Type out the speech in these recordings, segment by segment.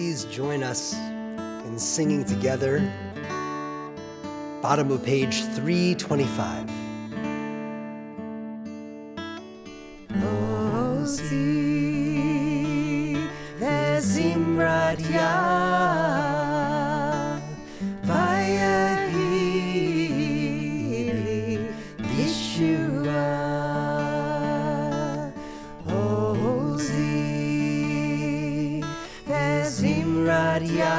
please join us in singing together? Bottom of page 325. Ozi vezimrat ya vayahili Yeshua. Ozi vezimrat ya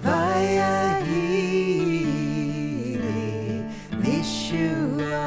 vayahili Yeshua.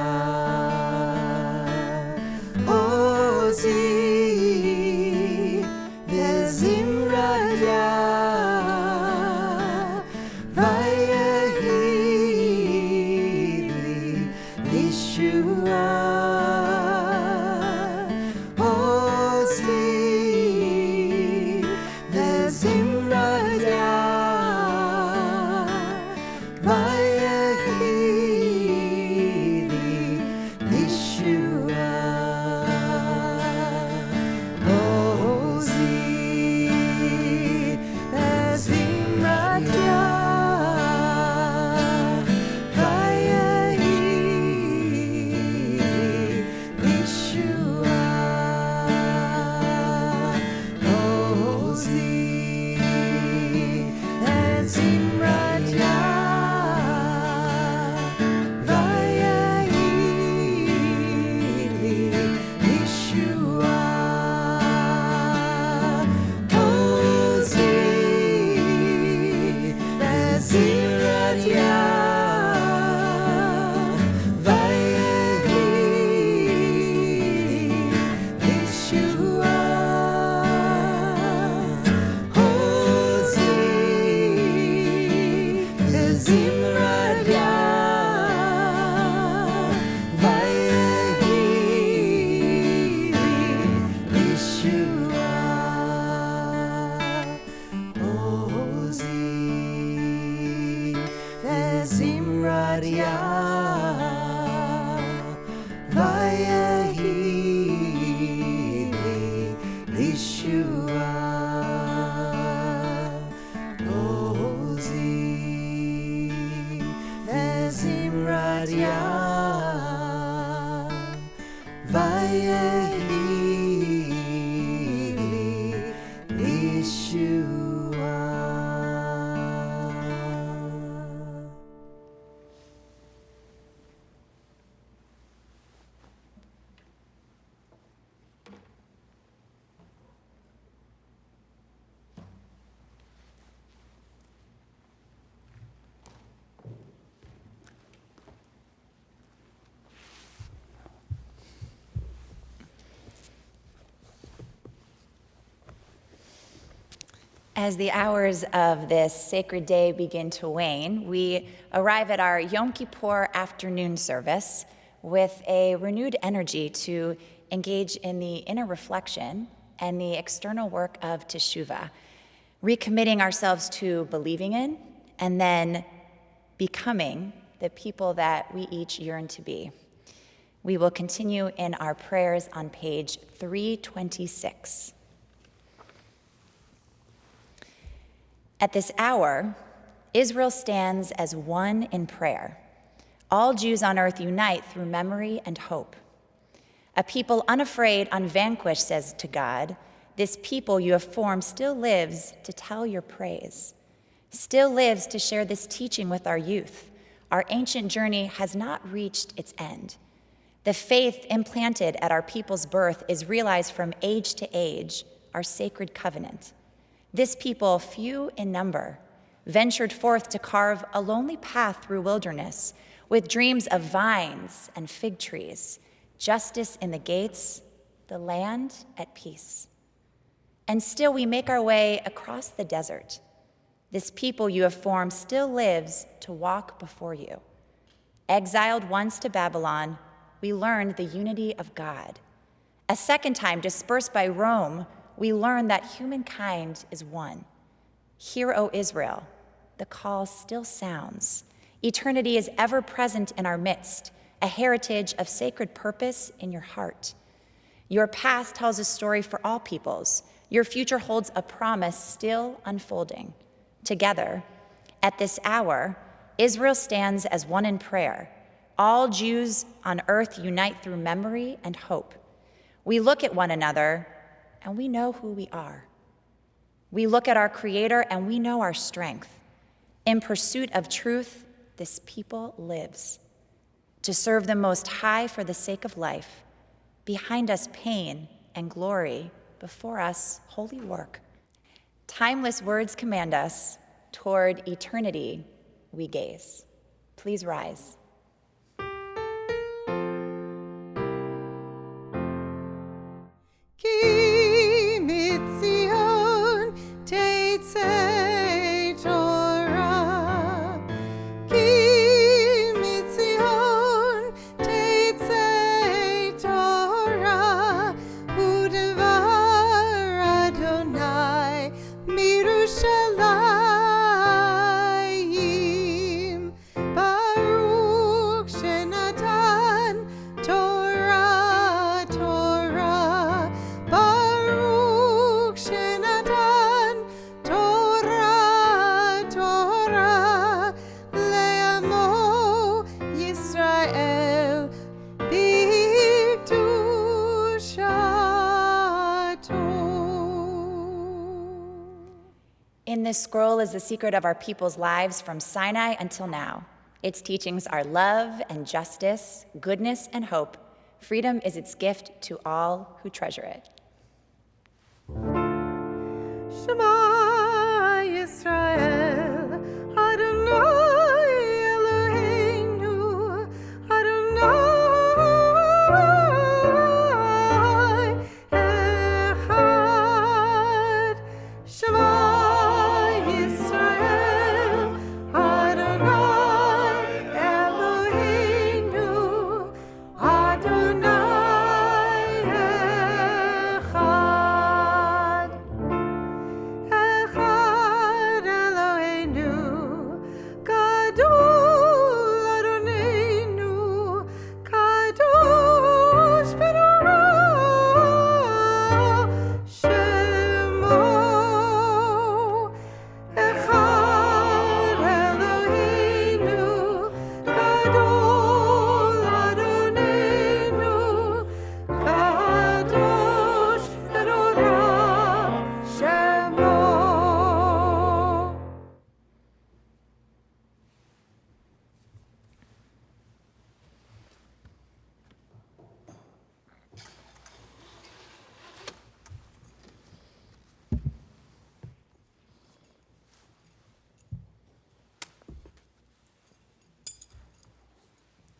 As the hours of this sacred day begin to wane, we arrive at our Yom Kippur afternoon service with a renewed energy to engage in the inner reflection and the external work of teshuvah, recommitting ourselves to believing in and then becoming the people that we each yearn to be. We will continue in our prayers on page 326. At this hour, Israel stands as one in prayer. All Jews on earth unite through memory and hope. A people unafraid, unvanquished says to God, "This people you have formed still lives to tell your praise, still lives to share this teaching with our youth. Our ancient journey has not reached its end. The faith implanted at our people's birth is realized from age to age, our sacred covenant. This people, few in number, ventured forth to carve a lonely path through wilderness with dreams of vines and fig trees, justice in the gates, the land at peace. And still we make our way across the desert. This people you have formed still lives to walk before you. Exiled once to Babylon, we learned the unity of God. A second time, dispersed by Rome, we learn that humankind is one. Hear, O Israel, the call still sounds. Eternity is ever present in our midst, a heritage of sacred purpose in your heart. Your past tells a story for all peoples. Your future holds a promise still unfolding. Together, at this hour, Israel stands as one in prayer. All Jews on earth unite through memory and hope. We look at one another and we know who we are. We look at our Creator and we know our strength. In pursuit of truth, this people lives. To serve the Most High for the sake of life. Behind us pain and glory, before us holy work. Timeless words command us, toward eternity we gaze. Please rise. Ki mitzion teitzei Torah. Ki mitzion teitzei Torah. U'devar Adonai mirushalayim. Baruch shenatan Torah, Torah. Baruch shenatan Torah, Torah. Le'amo Yisrael b'kedushato. In this scroll is the secret of our people's lives from Sinai until now. Its teachings are love and justice, goodness and hope. Freedom is its gift to all who treasure it. Shema Yisrael, Adonai Eloheinu, Adonai Echad. Shema Yisrael, Adonai Eloheinu, Adonai Echad. Echad Eloheinu, Gadol Adonenu, Kadosh v'norah Shemo. Echad Eloheinu, Gadol Adonenu, Kadosh v'norah Shemo.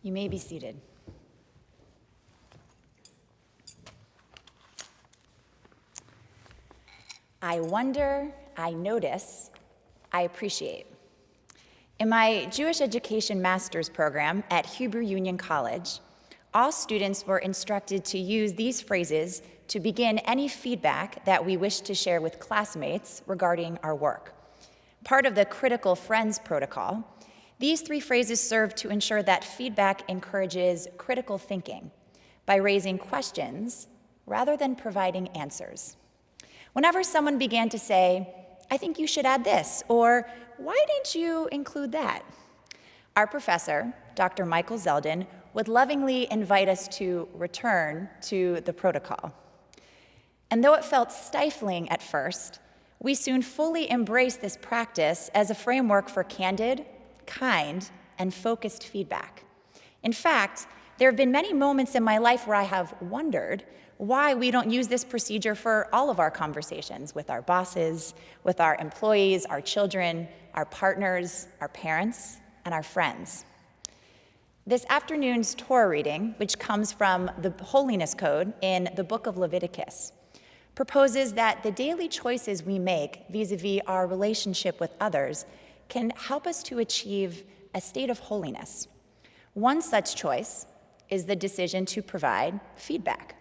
You may be seated. I wonder, I notice, I appreciate. In my Jewish Education Master's program at Hebrew Union College, all students were instructed to use these phrases to begin any feedback that we wish to share with classmates regarding our work. Part of the Critical Friends protocol, these three phrases serve to ensure that feedback encourages critical thinking by raising questions rather than providing answers. Whenever someone began to say, "I think you should add this," or "Why didn't you include that?" our professor, Dr. Michael Zeldin, would lovingly invite us to return to the protocol. And though it felt stifling at first, we soon fully embraced this practice as a framework for candid, kind, and focused feedback. In fact, there have been many moments in my life where I have wondered why we don't use this procedure for all of our conversations with our bosses, with our employees, our children, our partners, our parents, and our friends. This afternoon's Torah reading, which comes from the Holiness Code in the book of Leviticus, proposes that the daily choices we make vis-a-vis our relationship with others can help us to achieve a state of holiness. One such choice is the decision to provide feedback.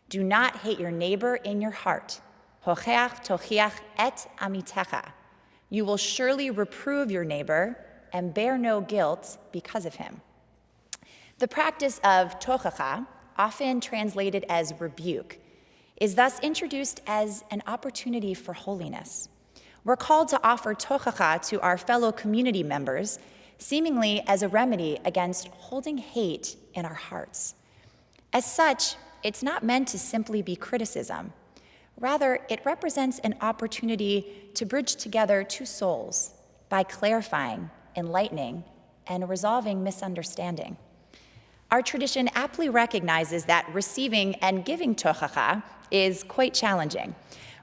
Do not hate your neighbor in your heart. Hocheach tochiach et amitecha. You will surely reprove your neighbor and bear no guilt because of him. The practice of tochacha, often translated as rebuke, is thus introduced as an opportunity for holiness. We're called to offer tochacha to our fellow community members, seemingly as a remedy against holding hate in our hearts. As such, it's not meant to simply be criticism. Rather, it represents an opportunity to bridge together two souls by clarifying, enlightening, and resolving misunderstanding. Our tradition aptly recognizes that receiving and giving tochacha is quite challenging.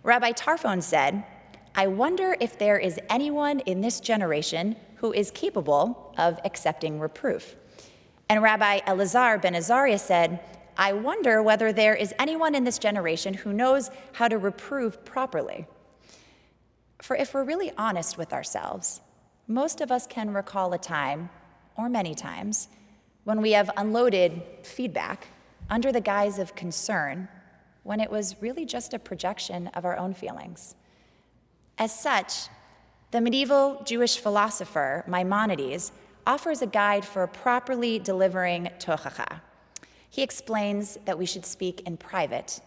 Rabbi Tarfon said, "I wonder if there is anyone in this generation who is capable of accepting reproof." And Rabbi Elazar ben Azariah said, "I wonder whether there is anyone in this generation who knows how to reprove properly." For if we're really honest with ourselves, most of us can recall a time, or many times, when we have unloaded feedback under the guise of concern when it was really just a projection of our own feelings. As such, the medieval Jewish philosopher Maimonides offers a guide for properly delivering tochacha. He explains that we should speak in private,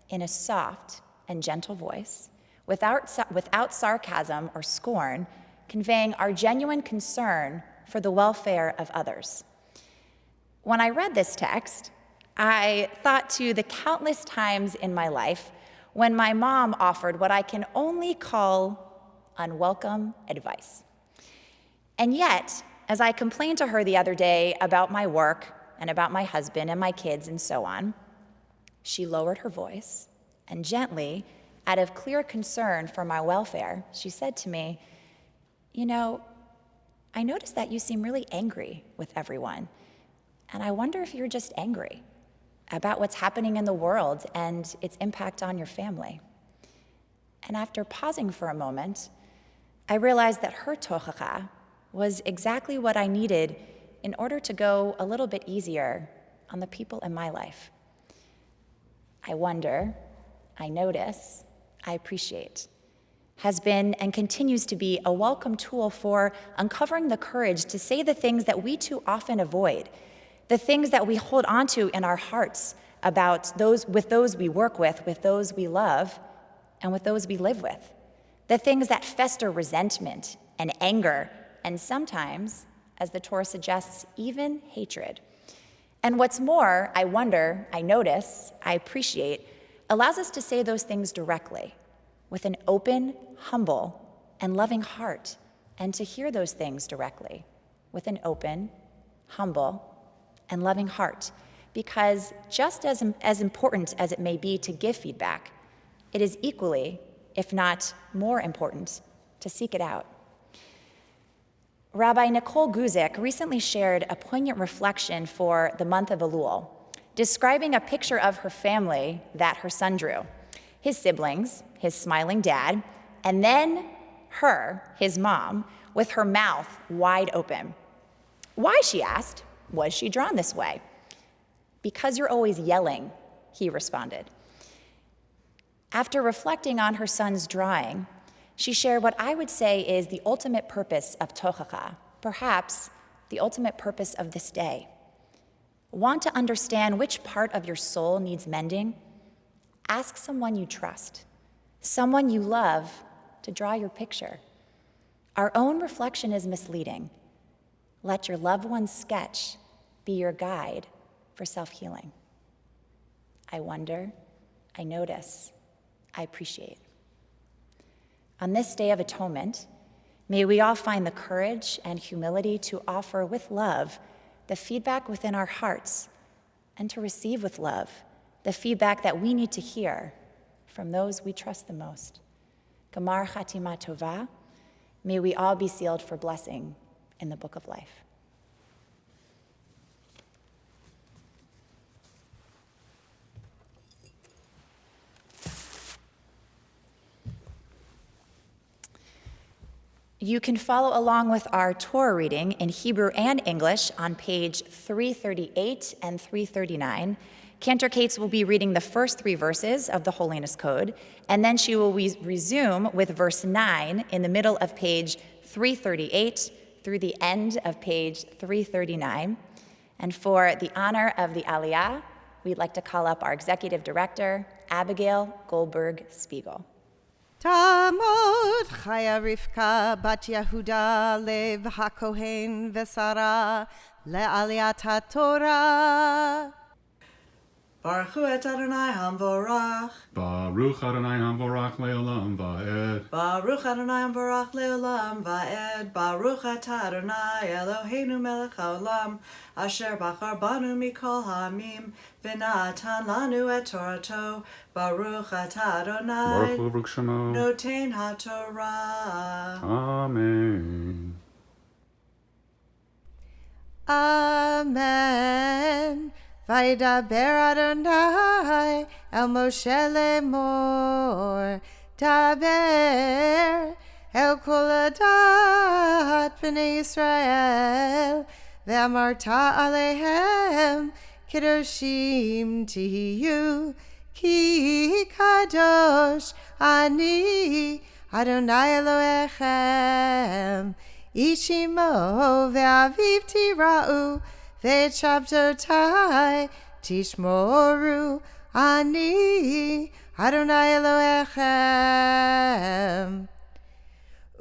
in a soft and gentle voice, without sarcasm or scorn, conveying our genuine concern for the welfare of others. When I read this text, I thought to the countless times in my life when my mom offered what I can only call unwelcome advice. And yet, as I complained to her the other day about my work and about my husband and my kids and so on, she lowered her voice and gently, out of clear concern for my welfare, she said to me, "You know, I noticed that you seem really angry with everyone, and I wonder if you're just angry about what's happening in the world and its impact on your family." And after pausing for a moment, I realized that her tochacha was exactly what I needed in order to go a little bit easier on the people in my life. I wonder, I notice, I appreciate has been and continues to be a welcome tool for uncovering the courage to say the things that we too often avoid, the things that we hold onto in our hearts about those we work with those we love, and with those we live with, the things that fester resentment and anger, and sometimes, as the Torah suggests, even hatred. And what's more, I wonder, I notice, I appreciate, allows us to say those things directly, with an open, humble, and loving heart, and to hear those things directly, with an open, humble, and loving heart. Because just as important as it may be to give feedback, it is equally, if not more important, to seek it out. Rabbi Nicole Guzik recently shared a poignant reflection for the month of Elul, describing a picture of her family that her son drew. His siblings, his smiling dad, and then her, his mom, with her mouth wide open. "Why," she asked, "was she drawn this way?" "Because you're always yelling," he responded. After reflecting on her son's drawing, she shared what I would say is the ultimate purpose of tochacha, perhaps the ultimate purpose of this day. Want to understand which part of your soul needs mending? Ask someone you trust, someone you love, to draw your picture. Our own reflection is misleading. Let your loved one's sketch be your guide for self-healing. I wonder, I notice, I appreciate. On this Day of Atonement, may we all find the courage and humility to offer with love the feedback within our hearts, and to receive with love the feedback that we need to hear from those we trust the most. Gamar Chatima Tova, may we all be sealed for blessing in the Book of Life. You can follow along with our Torah reading in Hebrew and English on page 338 and 339. Cantor Cates will be reading the first 3 verses of the Holiness Code, and then she will resume with verse 9 in the middle of page 338 through the end of page 339. And for the honor of the Aliyah, we'd like to call up our executive director, Abigail Goldberg Spiegel. Tamod Chaya Rivka Bat Yehuda Lev HaKohen Vesara Le'aliat HaTorah. Baruch Hu et Adonai Hamvorach. Baruch Adonai Hamvorach Leolam Va'ed. Baruch Adonai Hamvorach Leolam Va'ed. Baruch atah Adonai Eloheinu melech haolam asher bachar banu mikol ha'amim v'natan lanu et Torato. Baruch atah Adonai Baruch Baruch Shemo. noten haTorah. Amen. Amen. Vaydaber Adonai el Moshe lemor. Daber el kol adat b'nei Yisrael. Ve'amarta alehem kedoshim tihiyu. Ki kadosh ani Adonai Elohechem. Ishimo ve'aviv tira'u. Ve'et shabtotai tishmoru ani Adonai Elohechem.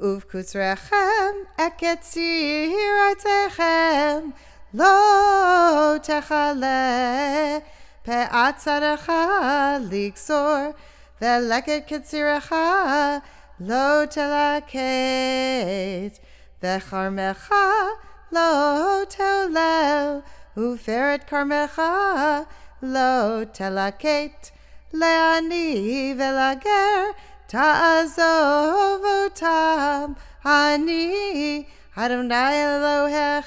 Uvkutzrechem et ketziratzechem lo techale pe'at tzarecha liksor ve'leket ketzirecha lo telaket ve'charmecha lo teolel, uferet karmecha, lo telaket, le'ani velager, ta'azov otam, ani, Adonai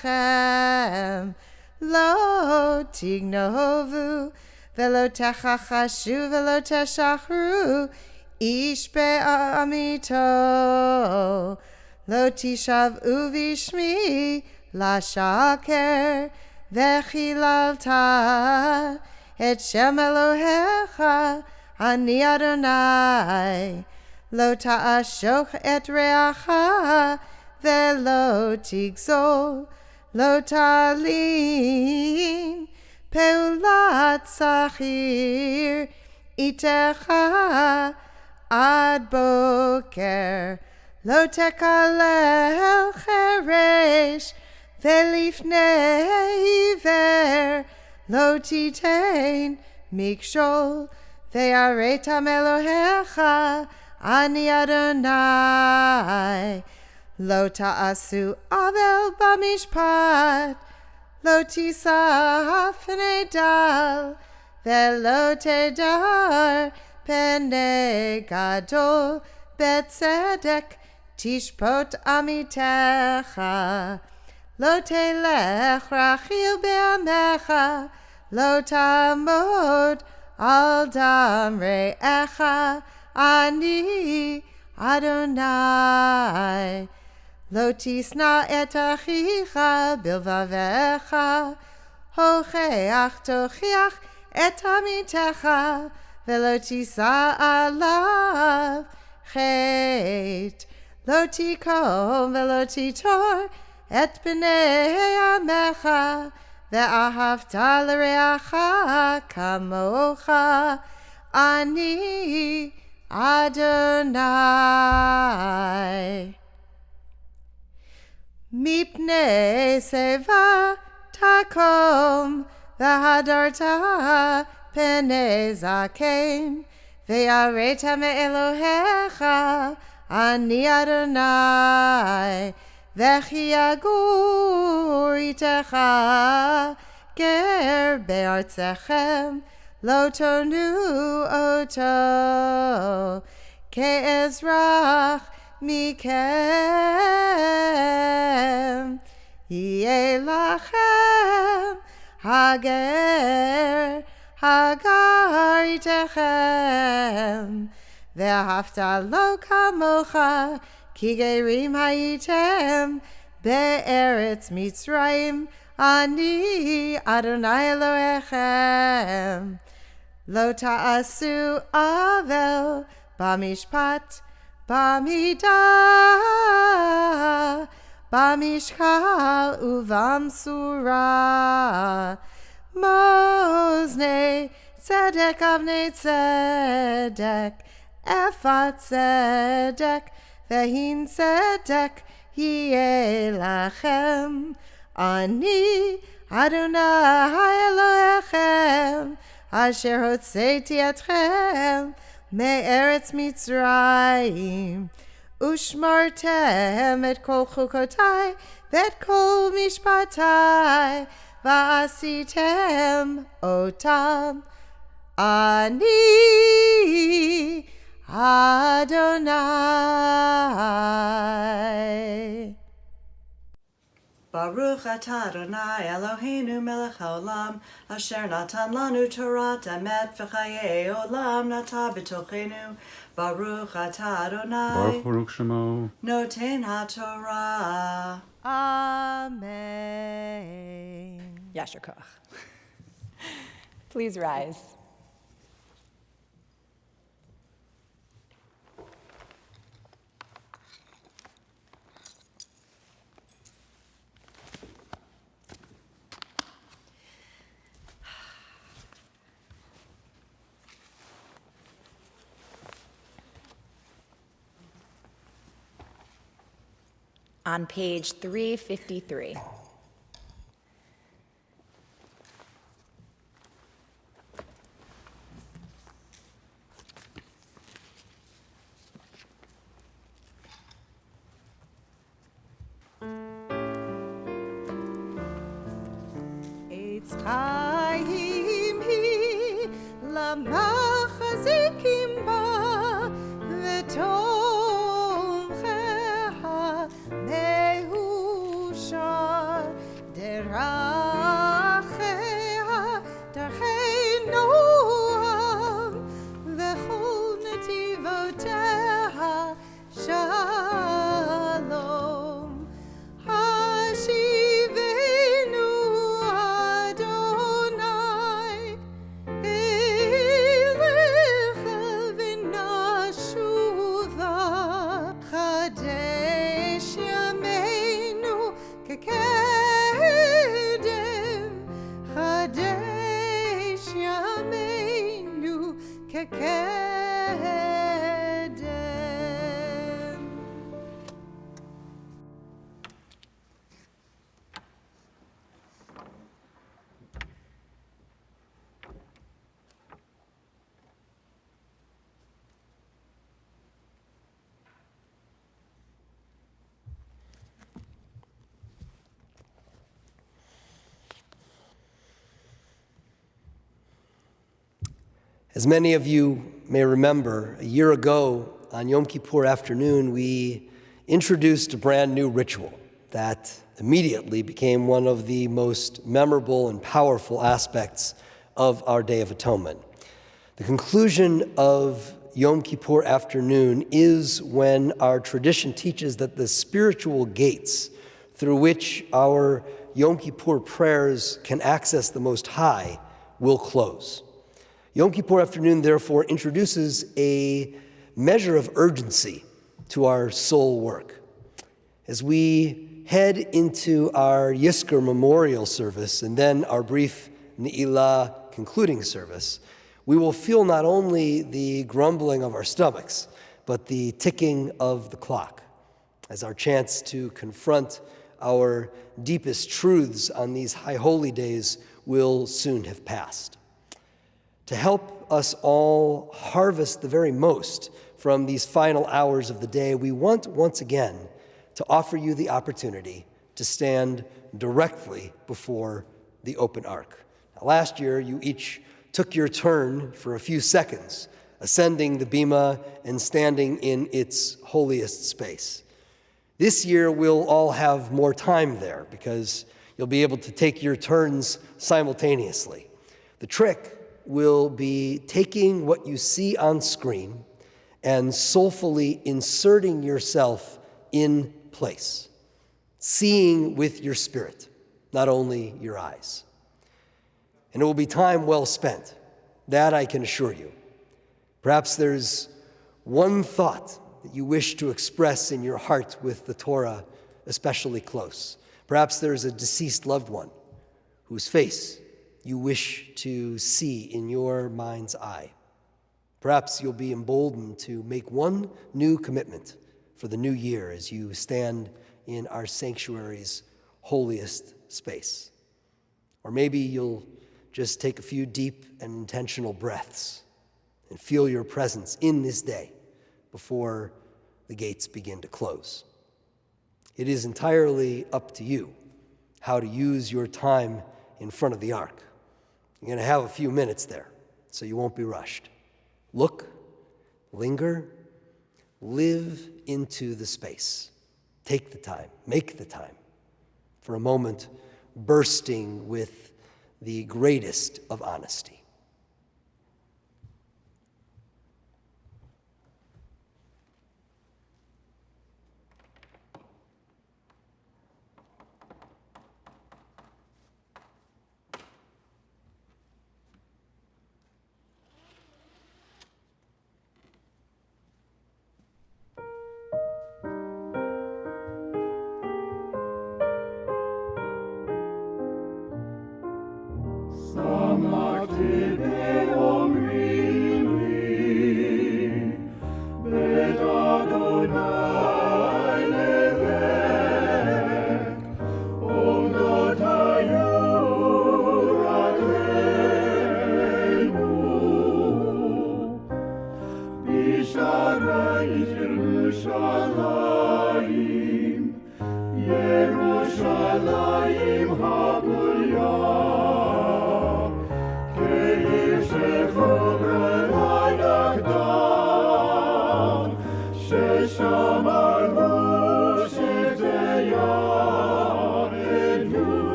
Elohechem, lo tignovu, velo techachashu, velo teshachru, ish be'amito, lo tishav'u vishmi, La shaker vechilalta et shem Elohecha ani Adonai lo ta'ashoch et reacha velo tigzol lo talin peulat sachir itecha ad boker lo tekalel cheresh Velifnei ver lo titain mikshol ve'aretam Elohecha ani Adonai lo ta'asu avel b'mishpat lo tisaf nedal ve'lo tedar pene gadol betzedek tishpot amitecha Lo telech rachil be'amecha, lo tamod al dam re'echa, ani Adonai. Lo tisna et achicha bilvavecha, hocheach tochiach et amitecha, velo tisa alav chet. Lo tikom velo titor, Et b'nei amecha ve'ahavta l'reacha kamocha ani Adonai. Mipnei seva takom ve'hadarta p'nei zaken ve'areta me'elohecha ani Adonai. Vechiagur itecha ger be'artzechem lo tonu oto ke'ezrach mikem yeh lachem hagar itechem ve'ahavta lo kamocha Ki gerim hayitem be'eretz Mitzrayim ani Adonai Elohechem. Lo ta'asu avel b'mishpat b'midah b'mishkal uv'amsura. Mozne tzedek avnei tzedek, ephah tzedek, vehin tzedek yeh lachem. Ani Adonai Elohechem, asher hotzeiti etchem me'eretz Mitzrayim, ushmartem et kol chukotai v'et kol mishpatai, va'asitem otam. Ani Adonai. Baruch atah Adonai Eloheinu melech haolam, asher natan lanu Torat emet v'chayei olam nata b'tochenu. Baruch atah Adonai Baruch Shemo. noten haTorah. Amen. Yasher koach. Please rise. On page 353. Eitz chaim hi lamachazikim ba v'tomcheha mehushar deracheha darchei noam v'chol netivoteha shalom. Hashivenu Adonai elecha v'nashuva, Chadesh yameinu kekedem, Chadesh yameinu kekedem. As many of you may remember, a year ago on Yom Kippur afternoon, we introduced a brand new ritual that immediately became one of the most memorable and powerful aspects of our Day of Atonement. The conclusion of Yom Kippur afternoon is when our tradition teaches that the spiritual gates through which our Yom Kippur prayers can access the Most High will close. Yom Kippur afternoon, therefore, introduces a measure of urgency to our soul work. As we head into our Yizkor memorial service and then our brief Ne'ilah concluding service, we will feel not only the grumbling of our stomachs, but the ticking of the clock, as our chance to confront our deepest truths on these high holy days will soon have passed. To help us all harvest the very most from these final hours of the day, we want once again to offer you the opportunity to stand directly before the open ark. Now, last year, you each took your turn for a few seconds, ascending the bima and standing in its holiest space. This year, we'll all have more time there because you'll be able to take your turns simultaneously. The trick will be taking what you see on screen and soulfully inserting yourself in place, seeing with your spirit, not only your eyes. And it will be time well spent, that I can assure you. Perhaps there's one thought that you wish to express in your heart with the Torah especially close. Perhaps there's a deceased loved one whose face you wish to see in your mind's eye. Perhaps you'll be emboldened to make one new commitment for the new year as you stand in our sanctuary's holiest space. Or maybe you'll just take a few deep and intentional breaths and feel your presence in this day before the gates begin to close. It is entirely up to you how to use your time in front of the ark. You're going to have a few minutes there, so you won't be rushed. Look, linger, live into the space. Take the time, make the time for a moment bursting with the greatest of honesty.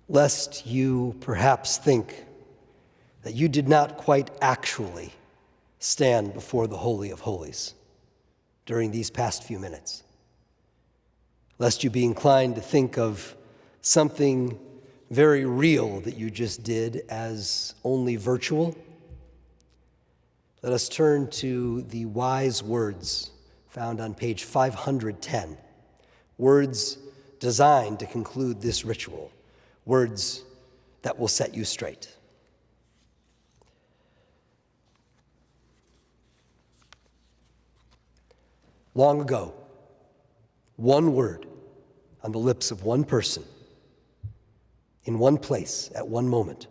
Lest you perhaps think that you did not quite actually stand before the Holy of Holies during these past few minutes. Lest you be inclined to think of something very real that you just did as only virtual. Let us turn to the wise words found on page 510, words designed to conclude this ritual. Words that will set you straight. Long ago, one word on the lips of one person, in one place, at one moment,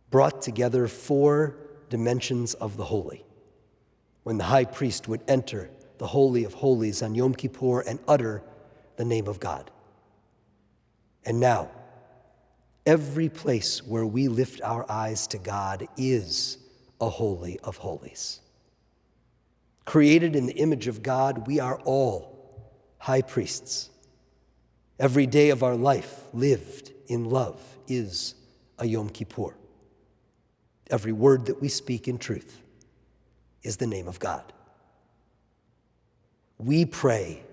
brought together 4 dimensions of the holy. When the high priest would enter the Holy of Holies on Yom Kippur and utter the name of God. And now, every place where we lift our eyes to God is a Holy of Holies. Created in the image of God, we are all high priests. Every day of our life lived in love is a Yom Kippur. Every word that we speak in truth is the name of God. We pray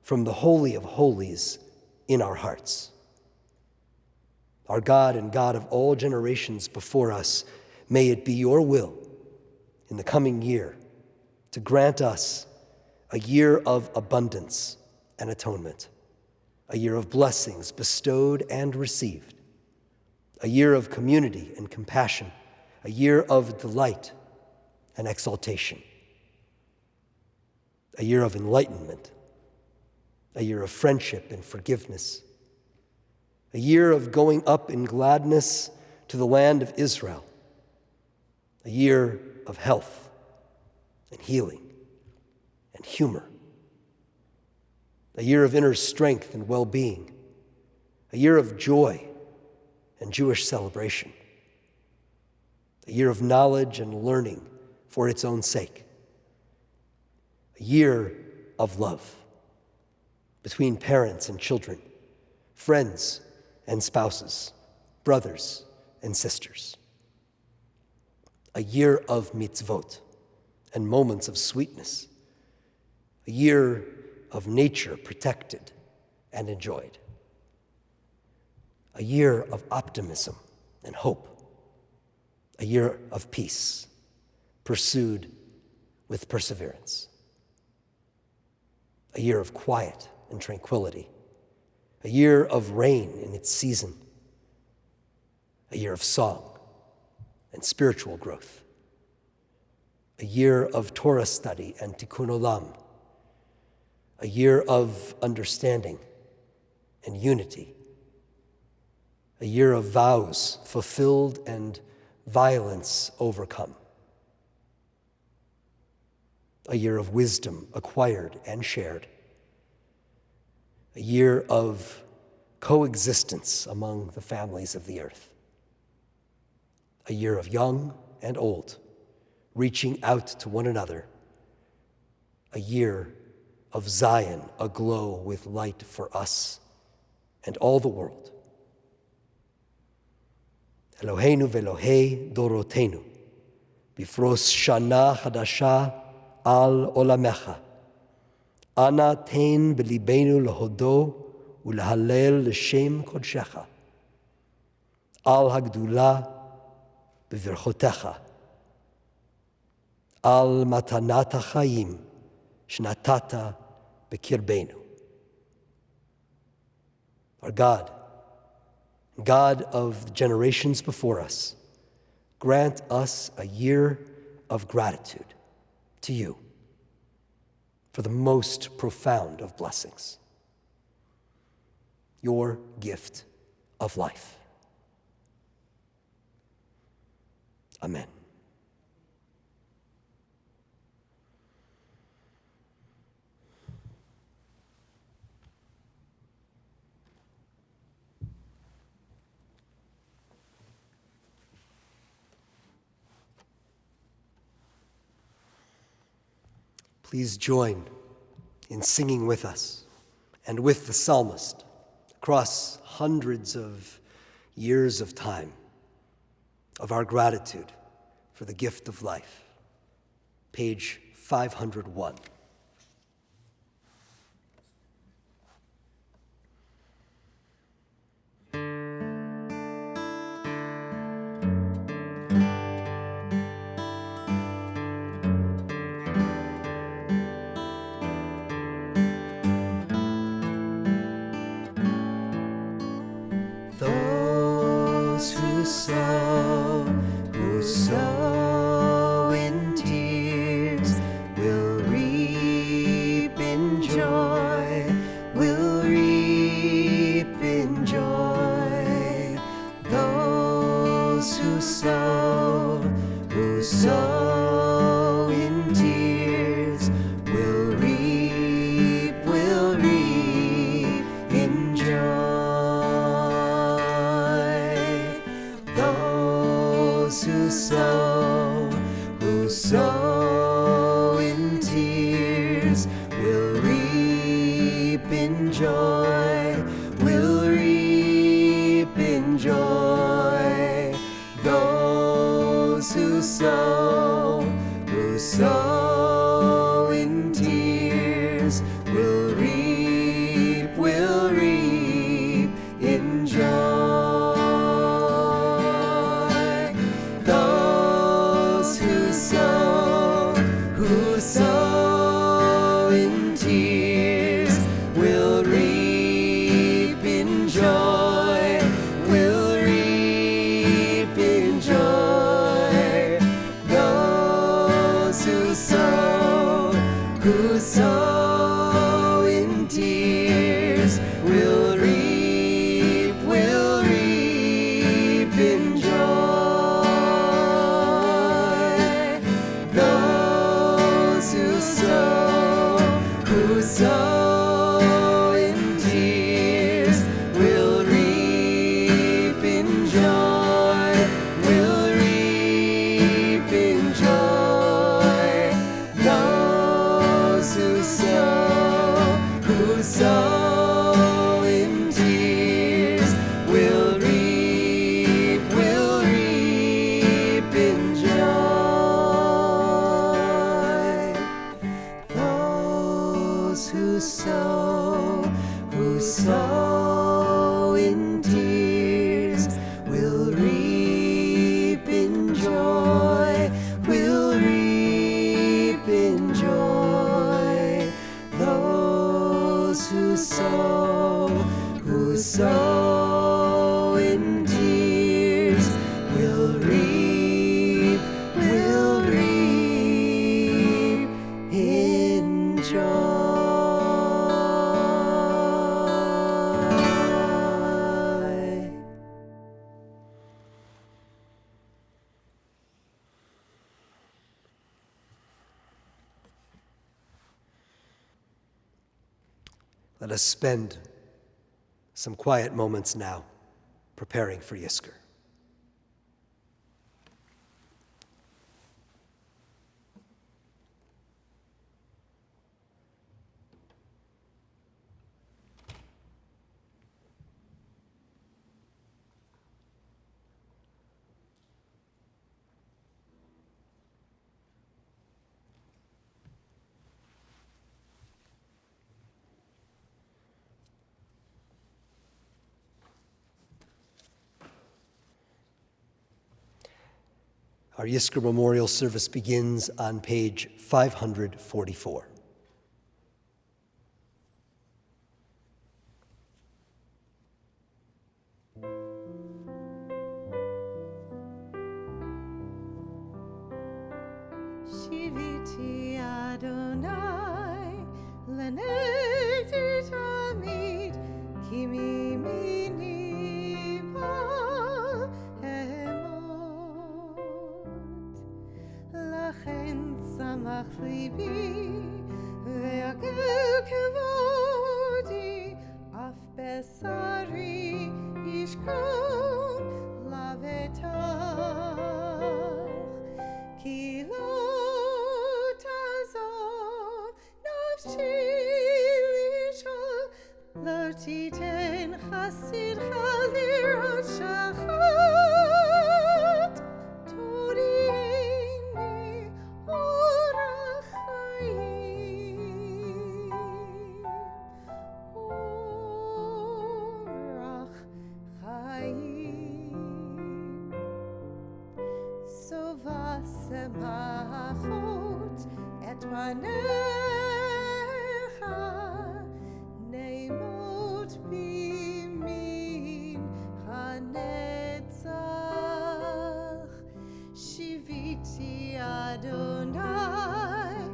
from the Holy of Holies in our hearts. Our God and God of all generations before us, may it be your will in the coming year to grant us a year of abundance and atonement, a year of blessings bestowed and received, a year of community and compassion, a year of delight and exaltation, a year of enlightenment, a year of friendship and forgiveness, a year of going up in gladness to the land of Israel, a year of health and healing and humor, a year of inner strength and well-being, a year of joy and Jewish celebration, a year of knowledge and learning for its own sake, a year of love between parents and children, friends and spouses, brothers and sisters, a year of mitzvot and moments of sweetness, a year of nature protected and enjoyed, a year of optimism and hope, a year of peace pursued with perseverance, a year of quiet and tranquility, a year of rain in its season, a year of song and spiritual growth, a year of Torah study and tikkun olam, a year of understanding and unity, a year of vows fulfilled and violence overcome, a year of wisdom acquired and shared, a year of coexistence among the families of the earth, a year of young and old reaching out to one another, a year of Zion aglow with light for us and all the world. Eloheinu ve'Elohei dorotenu, bifros shana chadasha al olamecha, ana ten b'libeinu lehodo ulehalel l'shem kodshecha, al hagdula b'virchotecha, al matanat hachayim shnatata b'kirbenu. Our God, God of the generations before us, grant us a year of gratitude to you for the most profound of blessings, your gift of life. Amen. Please join in singing with us and with the psalmist across hundreds of years of time of our gratitude for the gift of life. Page 501. Who sow in tears will reap in joy, will reap in joy. Those who sow in tears will who sow in tears will reap in joy, will reap in joy. Those who sow in tears will reap in joy. Those who sow in tears will reap in joy, will reap in joy. Those who sow in tears will reap in joy. Those who sow in tears will reap in joy, will reap in joy. Those who sow in tears will reap in joy. Those who sow in tears will reap in joy, will reap in joy. Those who sow in tears will reap in joy. Let us spend some quiet moments now preparing for Yizkor. Our Yizkor Memorial Service begins on page 544. Shiviti Adonai lenegdi tamid kimi mini ba emot lachen samach libi ve'agel kevodi af besari yishkon lavetach ki lo tazov nafshi lishol lo titen chasid chalirot shachat turini orach chaim orach chaim sova semachot et panecha neimot bimin chanetzach shiviti Adonai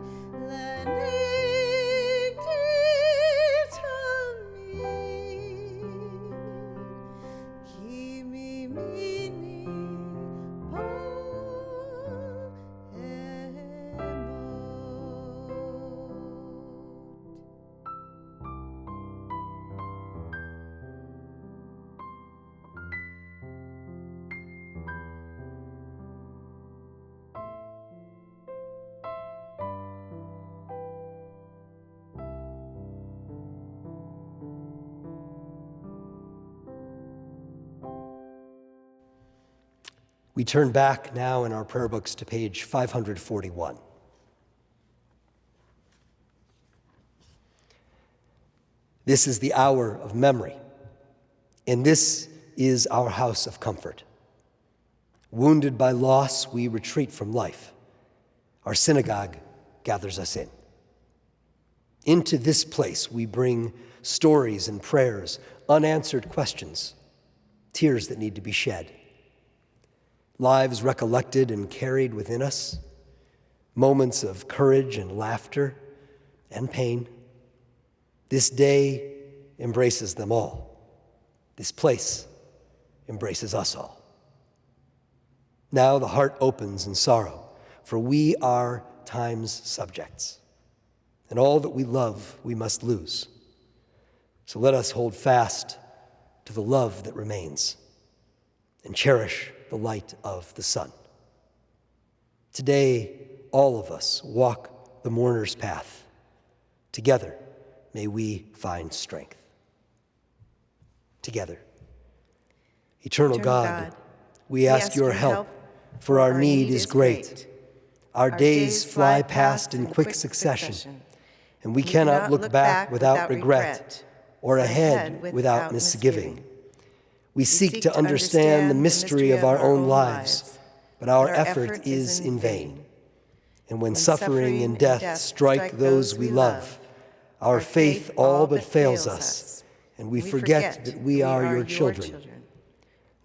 lenigdi tamid ki mimini ba emot. We turn back now in our prayer books to page 541. This is the hour of memory, and this is our house of comfort. Wounded by loss, we retreat from life. Our synagogue gathers us in. Into this place, we bring stories and prayers, unanswered questions, tears that need to be shed, lives recollected and carried within us, moments of courage and laughter and pain. This day embraces them all. This place embraces us all. Now the heart opens in sorrow, for we are time's subjects, and all that we love we must lose. So let us hold fast to the love that remains and cherish the light of the sun. Today, all of us walk the mourner's path. Together, may we find strength. Together. Eternal God, we ask your help, for our need is great. Our days fly past in quick succession, and we cannot look back without regret or ahead without misgiving. We seek to understand the mystery of our own lives, but our effort is in vain. And when suffering and death strike those we love, our faith all but fails us, and we forget that we are your children.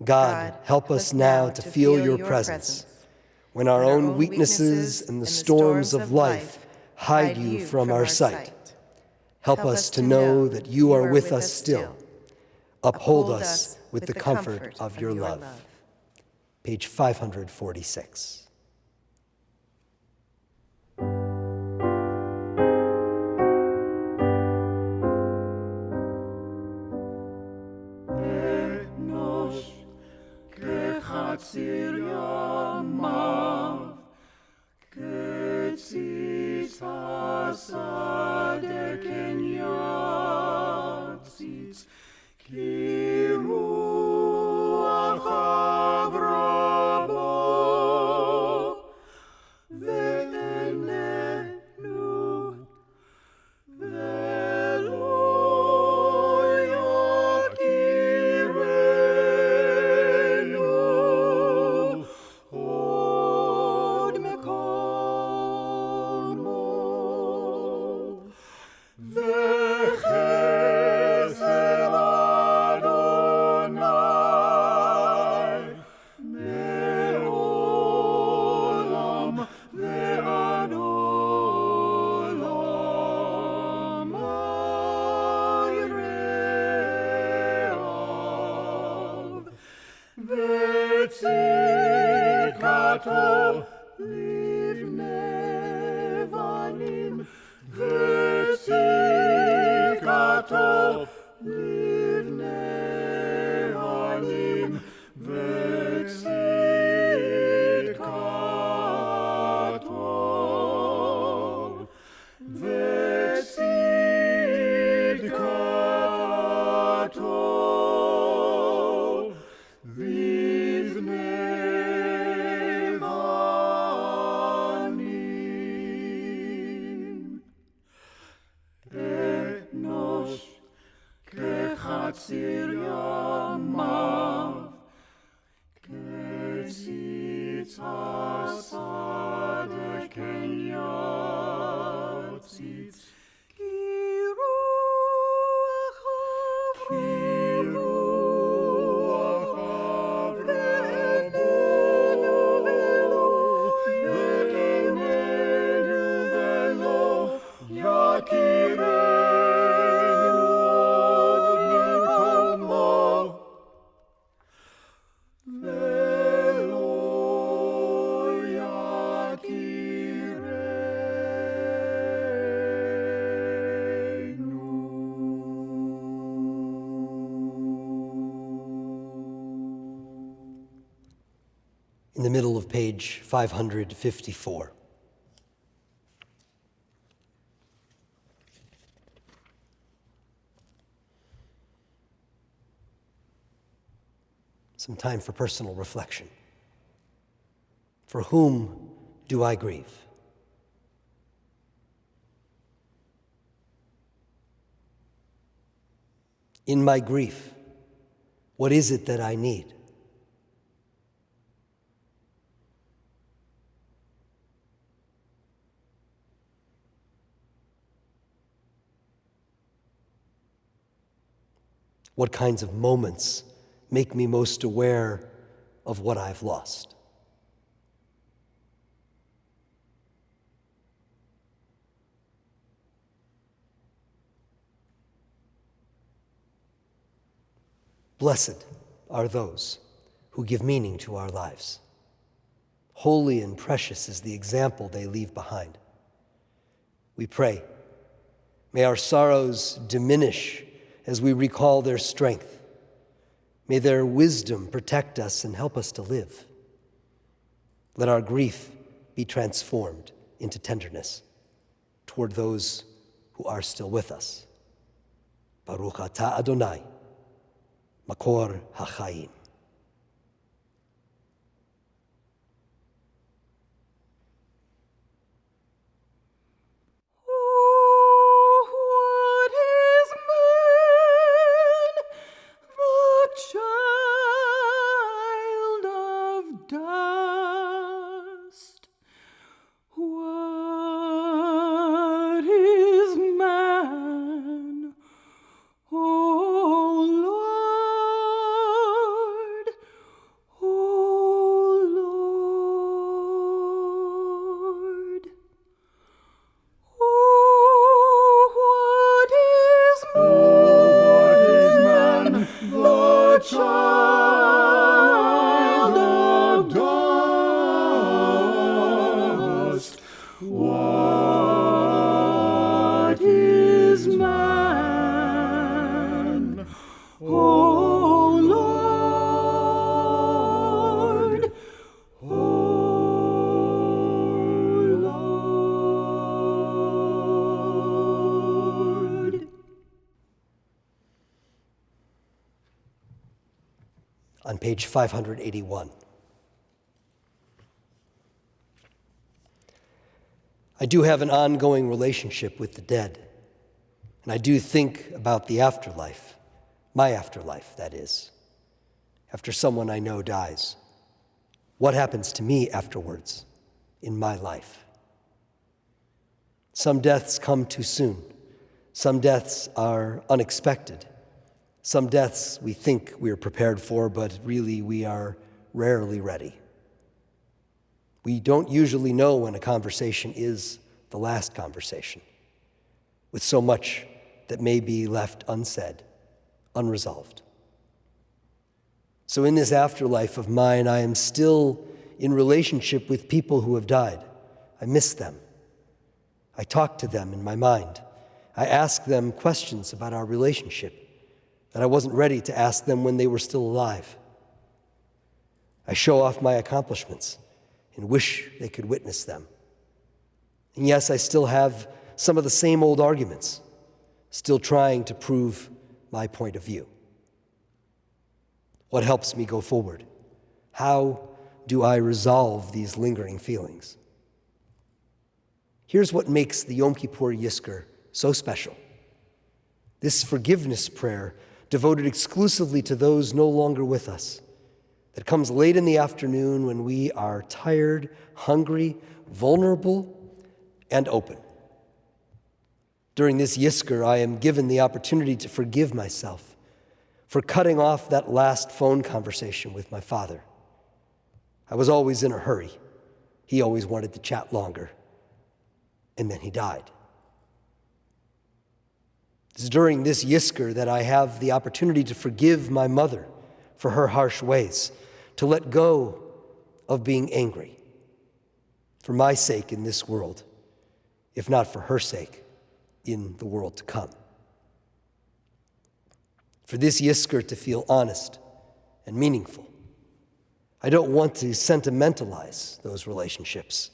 God, help us now to feel your presence when our own weaknesses and the storms of life hide you from our sight. Help us to know that you are with us still. Uphold us with the comfort of your love. Page 546. Chatzir yamav, ketzitz hasadeh ken yatzitz, ki ruach avramo, ve'enenu, ve'lo yakirenu, od mekomo, ve'chesed Adonai, me'olam ve'ad olam ayreav, ve'tzikato livnei vanim, ve'tzikato livnei vanim, ve'tzikato, ve'tzikato, livnei vanim. Enosh kechatzir yamav, ketzitz hasadeh ken yatzitz, ki ruach avramo, ve'enenu ve'lo yakirenu od mekomo, ve'lo yakirenu. In the middle of page 554. Some time for personal reflection. For whom do I grieve? In my grief, what is it that I need? What kinds of moments make me most aware of what I've lost? Blessed are those who give meaning to our lives. Holy and precious is the example they leave behind. We pray, may our sorrows diminish as we recall their strength. May their wisdom protect us and help us to live. Let our grief be transformed into tenderness toward those who are still with us. Baruch atah Adonai, Makor HaChaim. On page 581. I do have an ongoing relationship with the dead, and I do think about the afterlife, my afterlife, that is, after someone I know dies. What happens to me afterwards in my life? Some deaths come too soon. Some deaths are unexpected. Some deaths we think we are prepared for, but really we are rarely ready. We don't usually know when a conversation is the last conversation, with so much that may be left unsaid, unresolved. So in this afterlife of mine, I am still in relationship with people who have died. I miss them. I talk to them in my mind. I ask them questions about our relationship that I wasn't ready to ask them when they were still alive. I show off my accomplishments and wish they could witness them. And yes, I still have some of the same old arguments, still trying to prove my point of view. What helps me go forward? How do I resolve these lingering feelings? Here's what makes the Yom Kippur Yizkor so special. This forgiveness prayer devoted exclusively to those no longer with us, that comes late in the afternoon when we are tired, hungry, vulnerable, and open. During this Yizkor, I am given the opportunity to forgive myself for cutting off that last phone conversation with my father. I was always in a hurry. He always wanted to chat longer. And then he died. It's during this Yizkor that I have the opportunity to forgive my mother for her harsh ways, to let go of being angry for my sake in this world, if not for her sake in the world to come. For this Yizkor to feel honest and meaningful. I don't want to sentimentalize those relationships.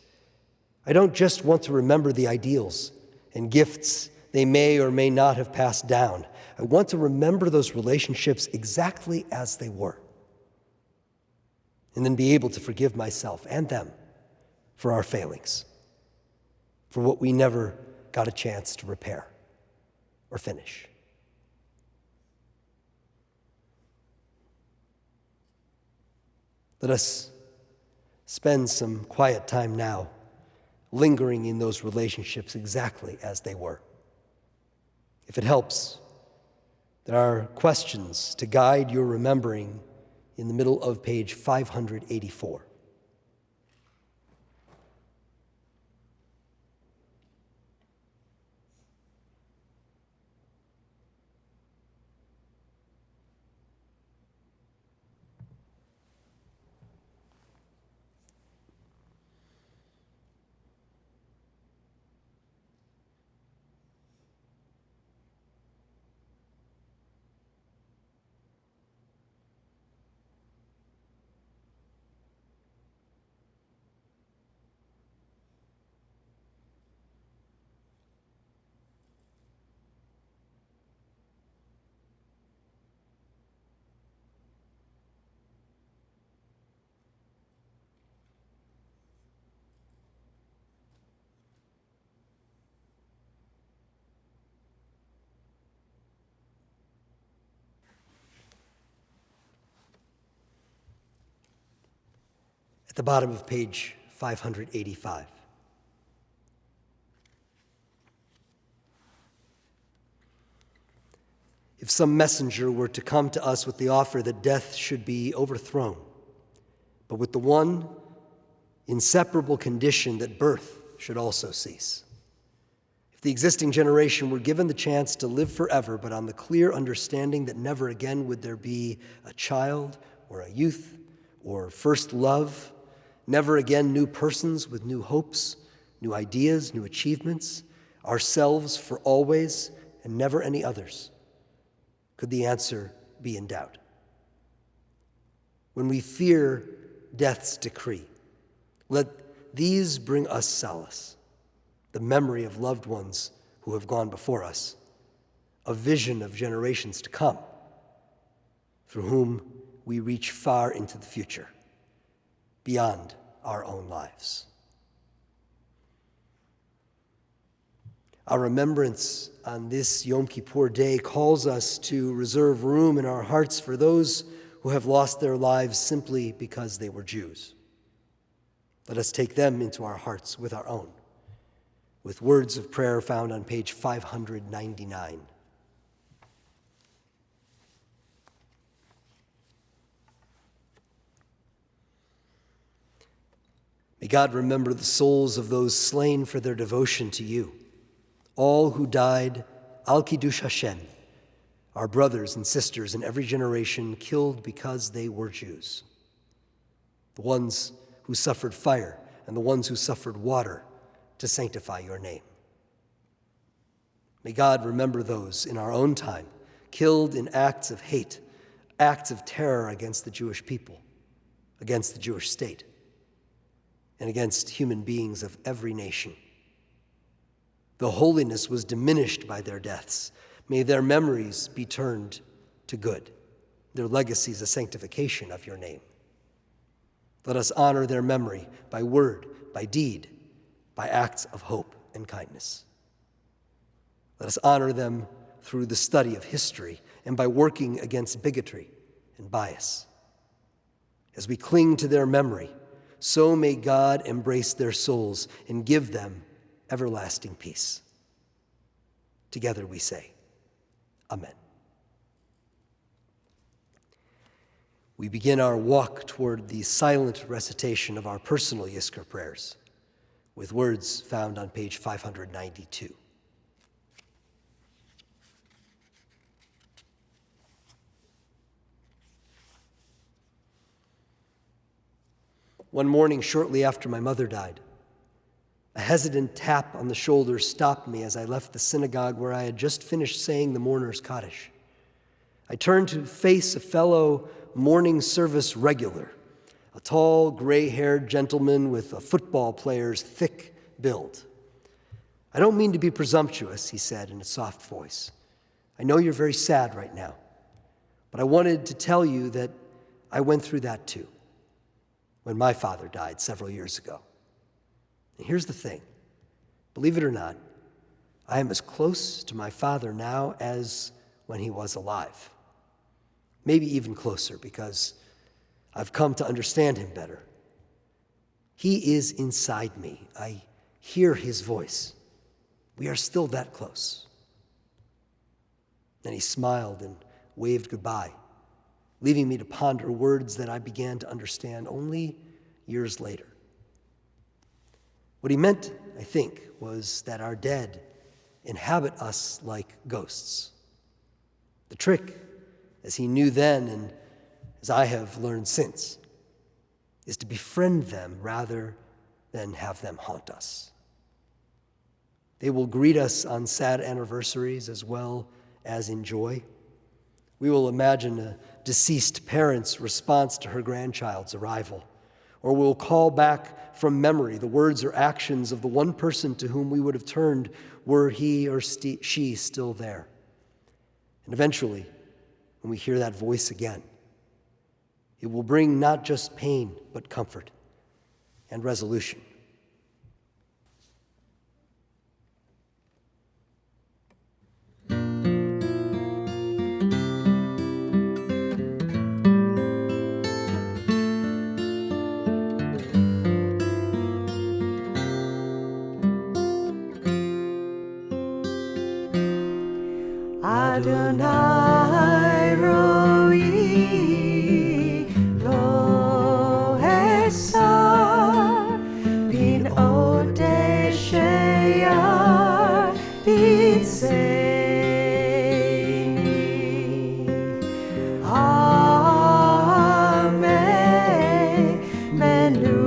I don't just want to remember the ideals and gifts they may or may not have passed down. I want to remember those relationships exactly as they were, and then be able to forgive myself and them for our failings, for what we never got a chance to repair or finish. Let us spend some quiet time now lingering in those relationships exactly as they were. If it helps, there are questions to guide your remembering in the middle of page 584. At the bottom of page 585. If some messenger were to come to us with the offer that death should be overthrown, but with the one inseparable condition that birth should also cease. If the existing generation were given the chance to live forever, but on the clear understanding that never again would there be a child or a youth or first love, never again new persons with new hopes, new ideas, new achievements, ourselves for always, and never any others, could the answer be in doubt? When we fear death's decree, let these bring us solace, the memory of loved ones who have gone before us, a vision of generations to come, through whom we reach far into the future, beyond our own lives. Our remembrance on this Yom Kippur day calls us to reserve room in our hearts for those who have lost their lives simply because they were Jews. Let us take them into our hearts with our own, with words of prayer found on page 599. May God remember the souls of those slain for their devotion to you, all who died al Kiddush Hashem, our brothers and sisters in every generation killed because they were Jews, the ones who suffered fire and the ones who suffered water to sanctify your name. May God remember those in our own time killed in acts of hate, acts of terror against the Jewish people, against the Jewish state, and against human beings of every nation. The holiness was diminished by their deaths. May their memories be turned to good, their legacies a sanctification of your name. Let us honor their memory by word, by deed, by acts of hope and kindness. Let us honor them through the study of history and by working against bigotry and bias. As we cling to their memory, so may God embrace their souls and give them everlasting peace. Together we say, Amen. We begin our walk toward the silent recitation of our personal Yizkor prayers with words found on page 592. One morning shortly after my mother died, a hesitant tap on the shoulder stopped me as I left the synagogue where I had just finished saying the mourner's Kaddish. I turned to face a fellow morning service regular, a tall, gray-haired gentleman with a football player's thick build. "I don't mean to be presumptuous," he said in a soft voice. "I know you're very sad right now, but I wanted to tell you that I went through that too, when my father died several years ago. And here's the thing. Believe it or not, I am as close to my Father now as when he was alive. Maybe even closer, because I've come to understand him better. He is inside me. I hear his voice. We are still that close. Then he smiled and waved goodbye, leaving me to ponder words that I began to understand only years later. What he meant, I think, was that our dead inhabit us like ghosts. The trick, as he knew then and as I have learned since, is to befriend them rather than have them haunt us. They will greet us on sad anniversaries as well as in joy. We will imagine a deceased parent's response to her grandchild's arrival, or we'll call back from memory the words or actions of the one person to whom we would have turned were he or she still there. And eventually, when we hear that voice again, it will bring not just pain, but comfort and resolution. Adonai roi lo esar bin ode sheyar b'tzeini Amen menuchot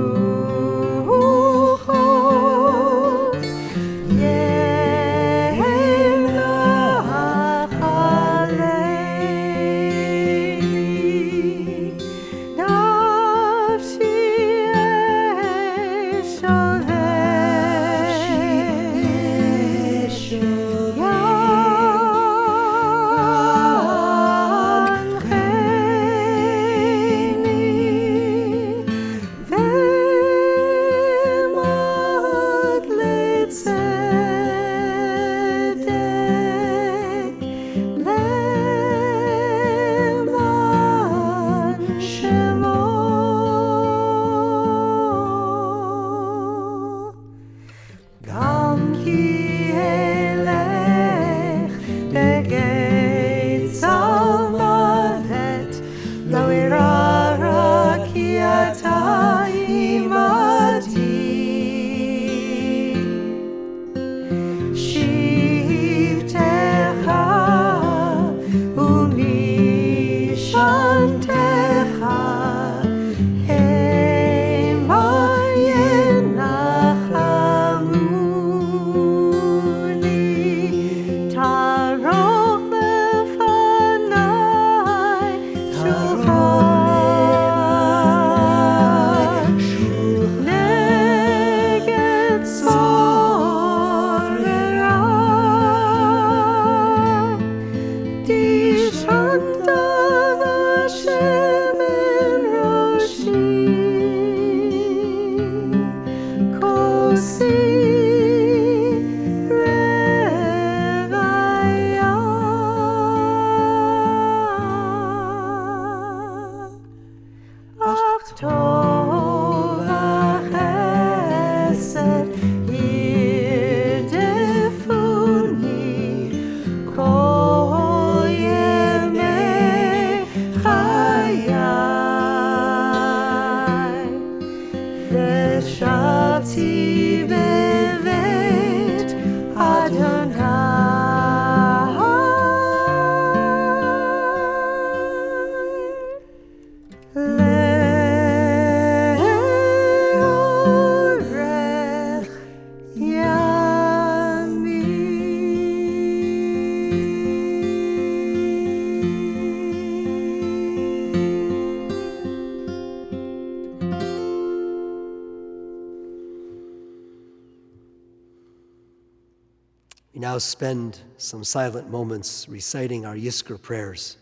We now spend some silent moments reciting our Yizkor prayers,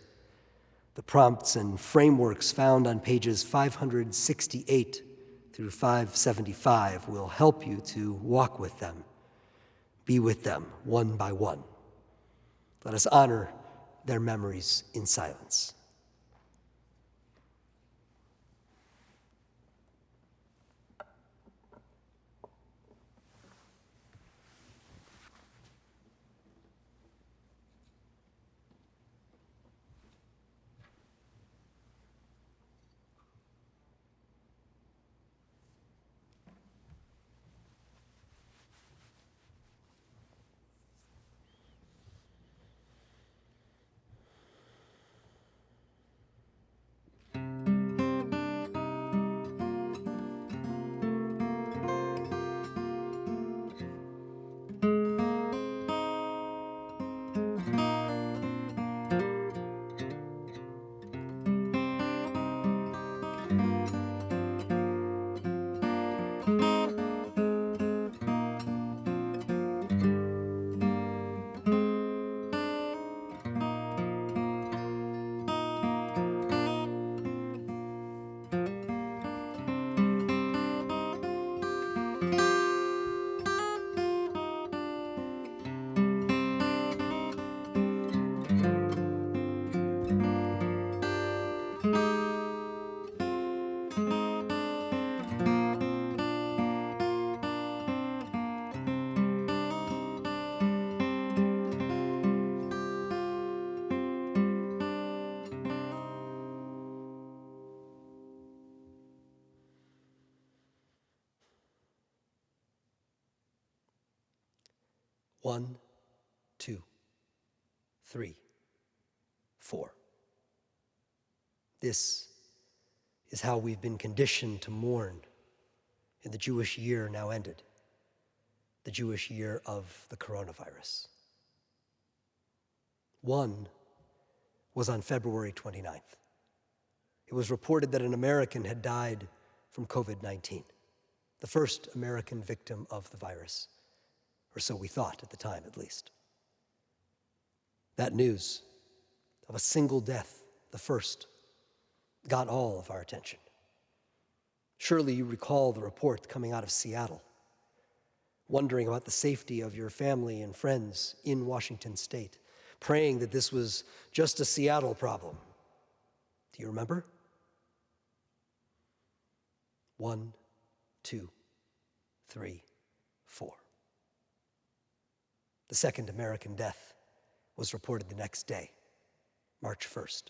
the prompts and frameworks found on pages 568 through 575 will help you to walk with them, be with them one by one. Let us honor their memories in silence. One, two, three, four. This is how we've been conditioned to mourn in the Jewish year now ended, the Jewish year of the coronavirus. One was on February 29th. It was reported that an American had died from COVID-19, the first American victim of the virus, or so we thought at the time, at least. That news of a single death, the first, got all of our attention. Surely you recall the report coming out of Seattle, wondering about the safety of your family and friends in Washington state, praying that this was just a Seattle problem. Do you remember? 1, 2, 3, 4. The second American death was reported the next day, March 1st.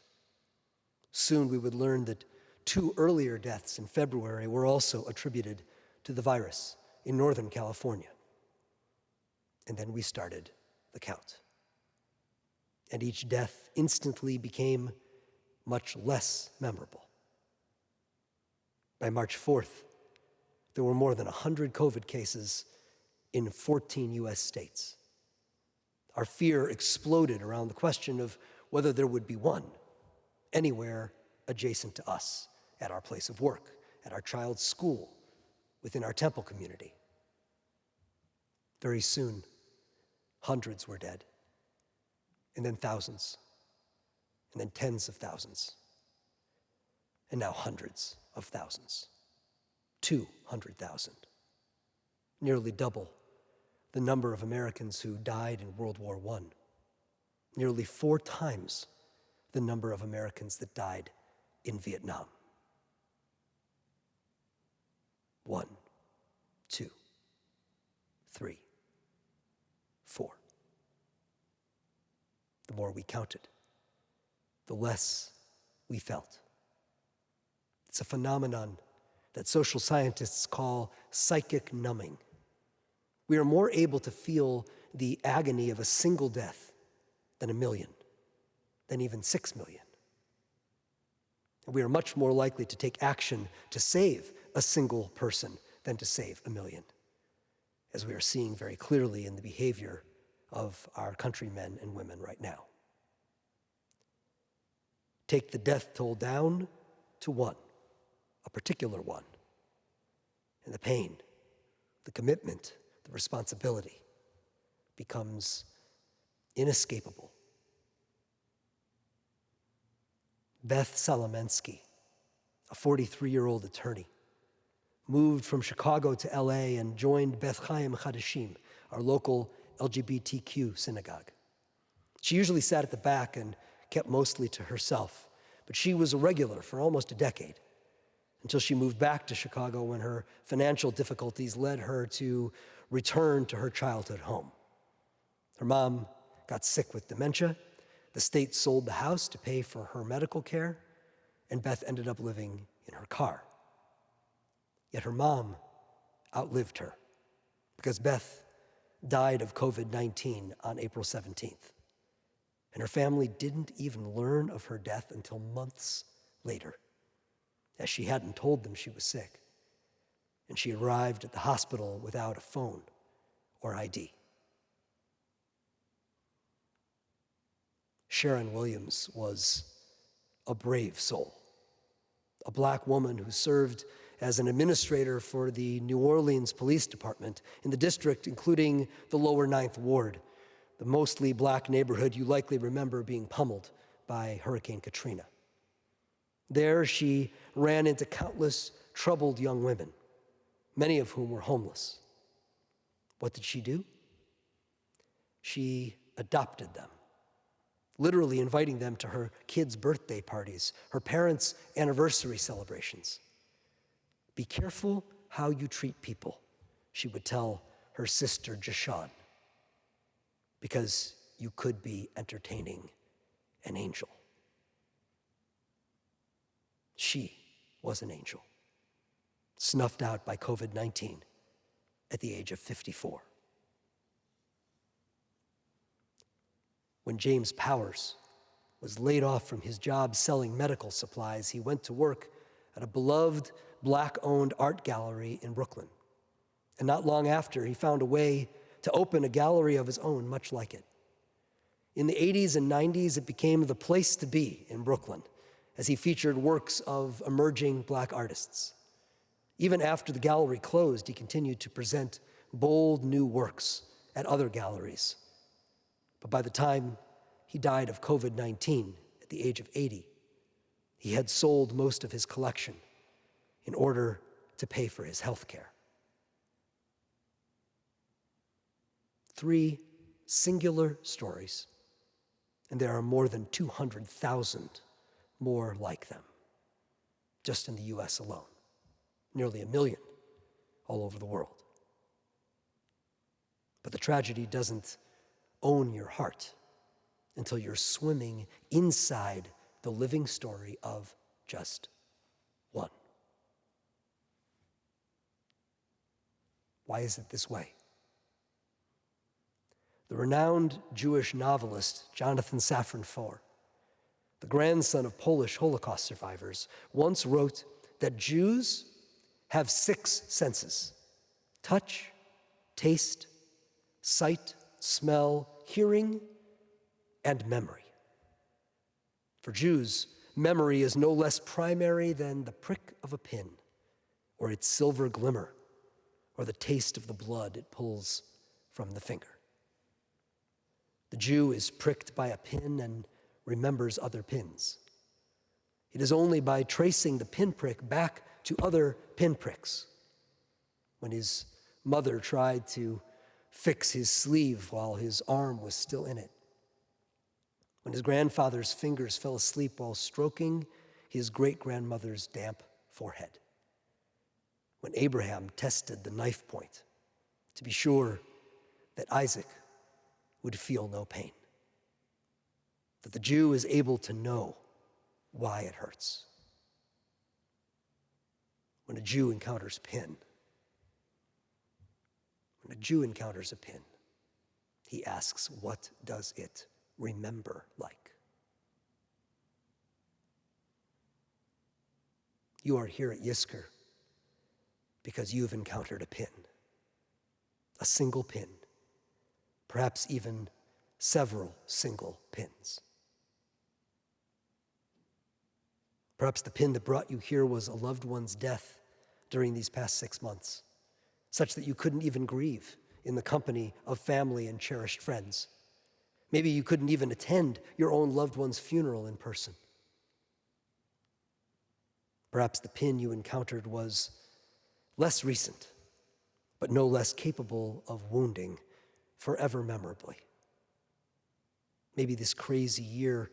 Soon we would learn that 2 earlier deaths in February were also attributed to the virus in Northern California. And then we started the count. And each death instantly became much less memorable. By March 4th, there were more than 100 COVID cases in 14 US states. Our fear exploded around the question of whether there would be one anywhere adjacent to us, at our place of work, at our child's school, within our temple community. Very soon, hundreds were dead, and then thousands, and then tens of thousands, and now hundreds of thousands, 200,000, nearly double the number of Americans who died in World War I, nearly 4 times the number of Americans that died in Vietnam. 1, 2, 3, 4. The more we counted, the less we felt. It's a phenomenon that social scientists call psychic numbing. We are more able to feel the agony of a single death than 1 million, than even 6 million. And we are much more likely to take action to save a single person than to save 1 million, as we are seeing very clearly in the behavior of our countrymen and women right now. Take the death toll down to 1, a particular one, and the pain, the commitment, the responsibility becomes inescapable. Beth Salomensky, a 43-year-old attorney, moved from Chicago to LA and joined Beth Chaim Chadashim, our local LGBTQ synagogue. She usually sat at the back and kept mostly to herself, but she was a regular for almost a decade, until she moved back to Chicago when her financial difficulties led her to return to her childhood home. Her mom got sick with dementia, the state sold the house to pay for her medical care, and Beth ended up living in her car. Yet her mom outlived her, because Beth died of COVID-19 on April 17th. And her family didn't even learn of her death until months later, as she hadn't told them she was sick. And she arrived at the hospital without a phone or ID. Sharon Williams was a brave soul, a black woman who served as an administrator for the New Orleans Police Department in the district, including the lower 9th Ward, the mostly black neighborhood you likely remember being pummeled by Hurricane Katrina. There, she ran into countless troubled young women, many of whom were homeless. What did she do? She adopted them, literally inviting them to her kids' birthday parties, her parents' anniversary celebrations. Be careful how you treat people, she would tell her sister Jashawn, because you could be entertaining an angel. She was an angel, snuffed out by COVID-19 at the age of 54. When James Powers was laid off from his job selling medical supplies, he went to work at a beloved black-owned art gallery in Brooklyn. And not long after, he found a way to open a gallery of his own, much like it. In the 80s and 90s, it became the place to be in Brooklyn, as he featured works of emerging black artists. Even after the gallery closed, he continued to present bold new works at other galleries. But by the time he died of COVID-19 at the age of 80, he had sold most of his collection in order to pay for his health care. 3 singular stories, and there are more than 200,000 more like them, just in the US alone, nearly 1 million all over the world. But the tragedy doesn't own your heart until you're swimming inside the living story of just one. Why is it this way? The renowned Jewish novelist Jonathan Safran Foer, the grandson of Polish Holocaust survivors, once wrote that Jews have 6 senses: touch, taste, sight, smell, hearing, and memory. For Jews, memory is no less primary than the prick of a pin, or its silver glimmer, or the taste of the blood it pulls from the finger. The Jew is pricked by a pin and remembers other pins. It is only by tracing the pinprick back to other pinpricks. When his mother tried to fix his sleeve while his arm was still in it. When his grandfather's fingers fell asleep while stroking his great-grandmother's damp forehead. When Abraham tested the knife point to be sure that Isaac would feel no pain. That the Jew is able to know why it hurts. When a Jew encounters pin, when a Jew encounters a pin, he asks, what does it remember like? You are here at Yizkor because you've encountered a pin, a single pin, perhaps even several single pins. Perhaps the pin that brought you here was a loved one's death during these past 6 months, such that you couldn't even grieve in the company of family and cherished friends. Maybe you couldn't even attend your own loved one's funeral in person. Perhaps the pin you encountered was less recent, but no less capable of wounding forever memorably. Maybe this crazy year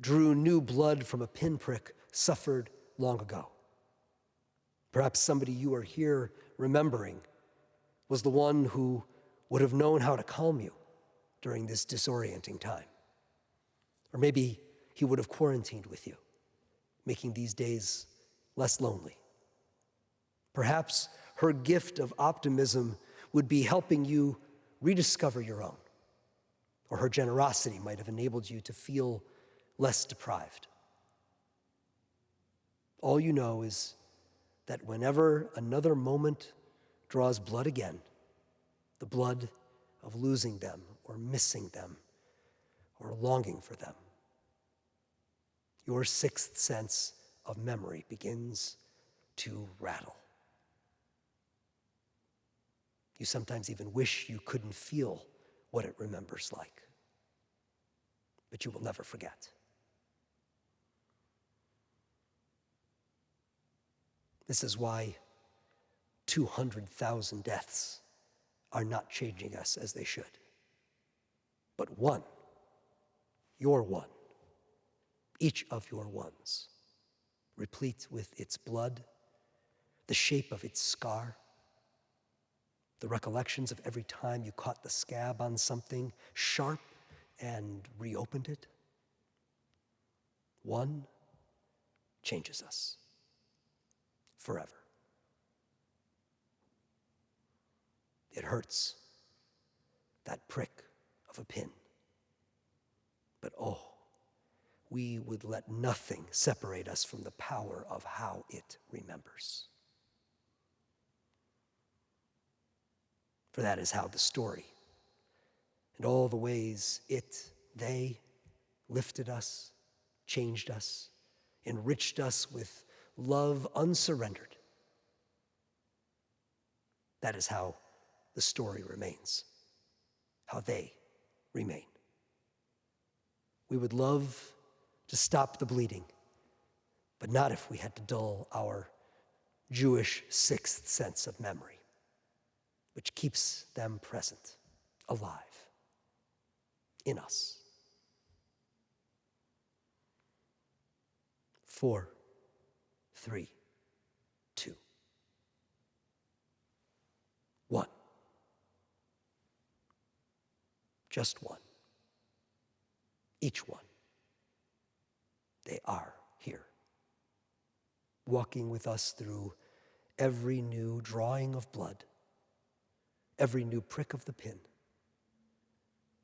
drew new blood from a pinprick suffered long ago. Perhaps somebody you are here remembering was the one who would have known how to calm you during this disorienting time. Or maybe he would have quarantined with you, making these days less lonely. Perhaps her gift of optimism would be helping you rediscover your own, or her generosity might have enabled you to feel less deprived. All you know is that whenever another moment draws blood again, the blood of losing them or missing them or longing for them, your sixth sense of memory begins to rattle. You sometimes even wish you couldn't feel what it remembers like, but you will never forget. This is why 200,000 deaths are not changing us as they should. But one, your one, each of your ones, replete with its blood, the shape of its scar, the recollections of every time you caught the scab on something sharp and reopened it. One changes us forever. It hurts, that prick of a pin. But oh, we would let nothing separate us from the power of how it remembers. For that is how the story and all the ways they lifted us, changed us, enriched us with love unsurrendered. That is how the story remains, how they remain. We would love to stop the bleeding, but not if we had to dull our Jewish sixth sense of memory, which keeps them present, alive, in us. 4, 3, 2, 1. Just one. Each one. They are here, walking with us through every new drawing of blood, every new prick of the pin,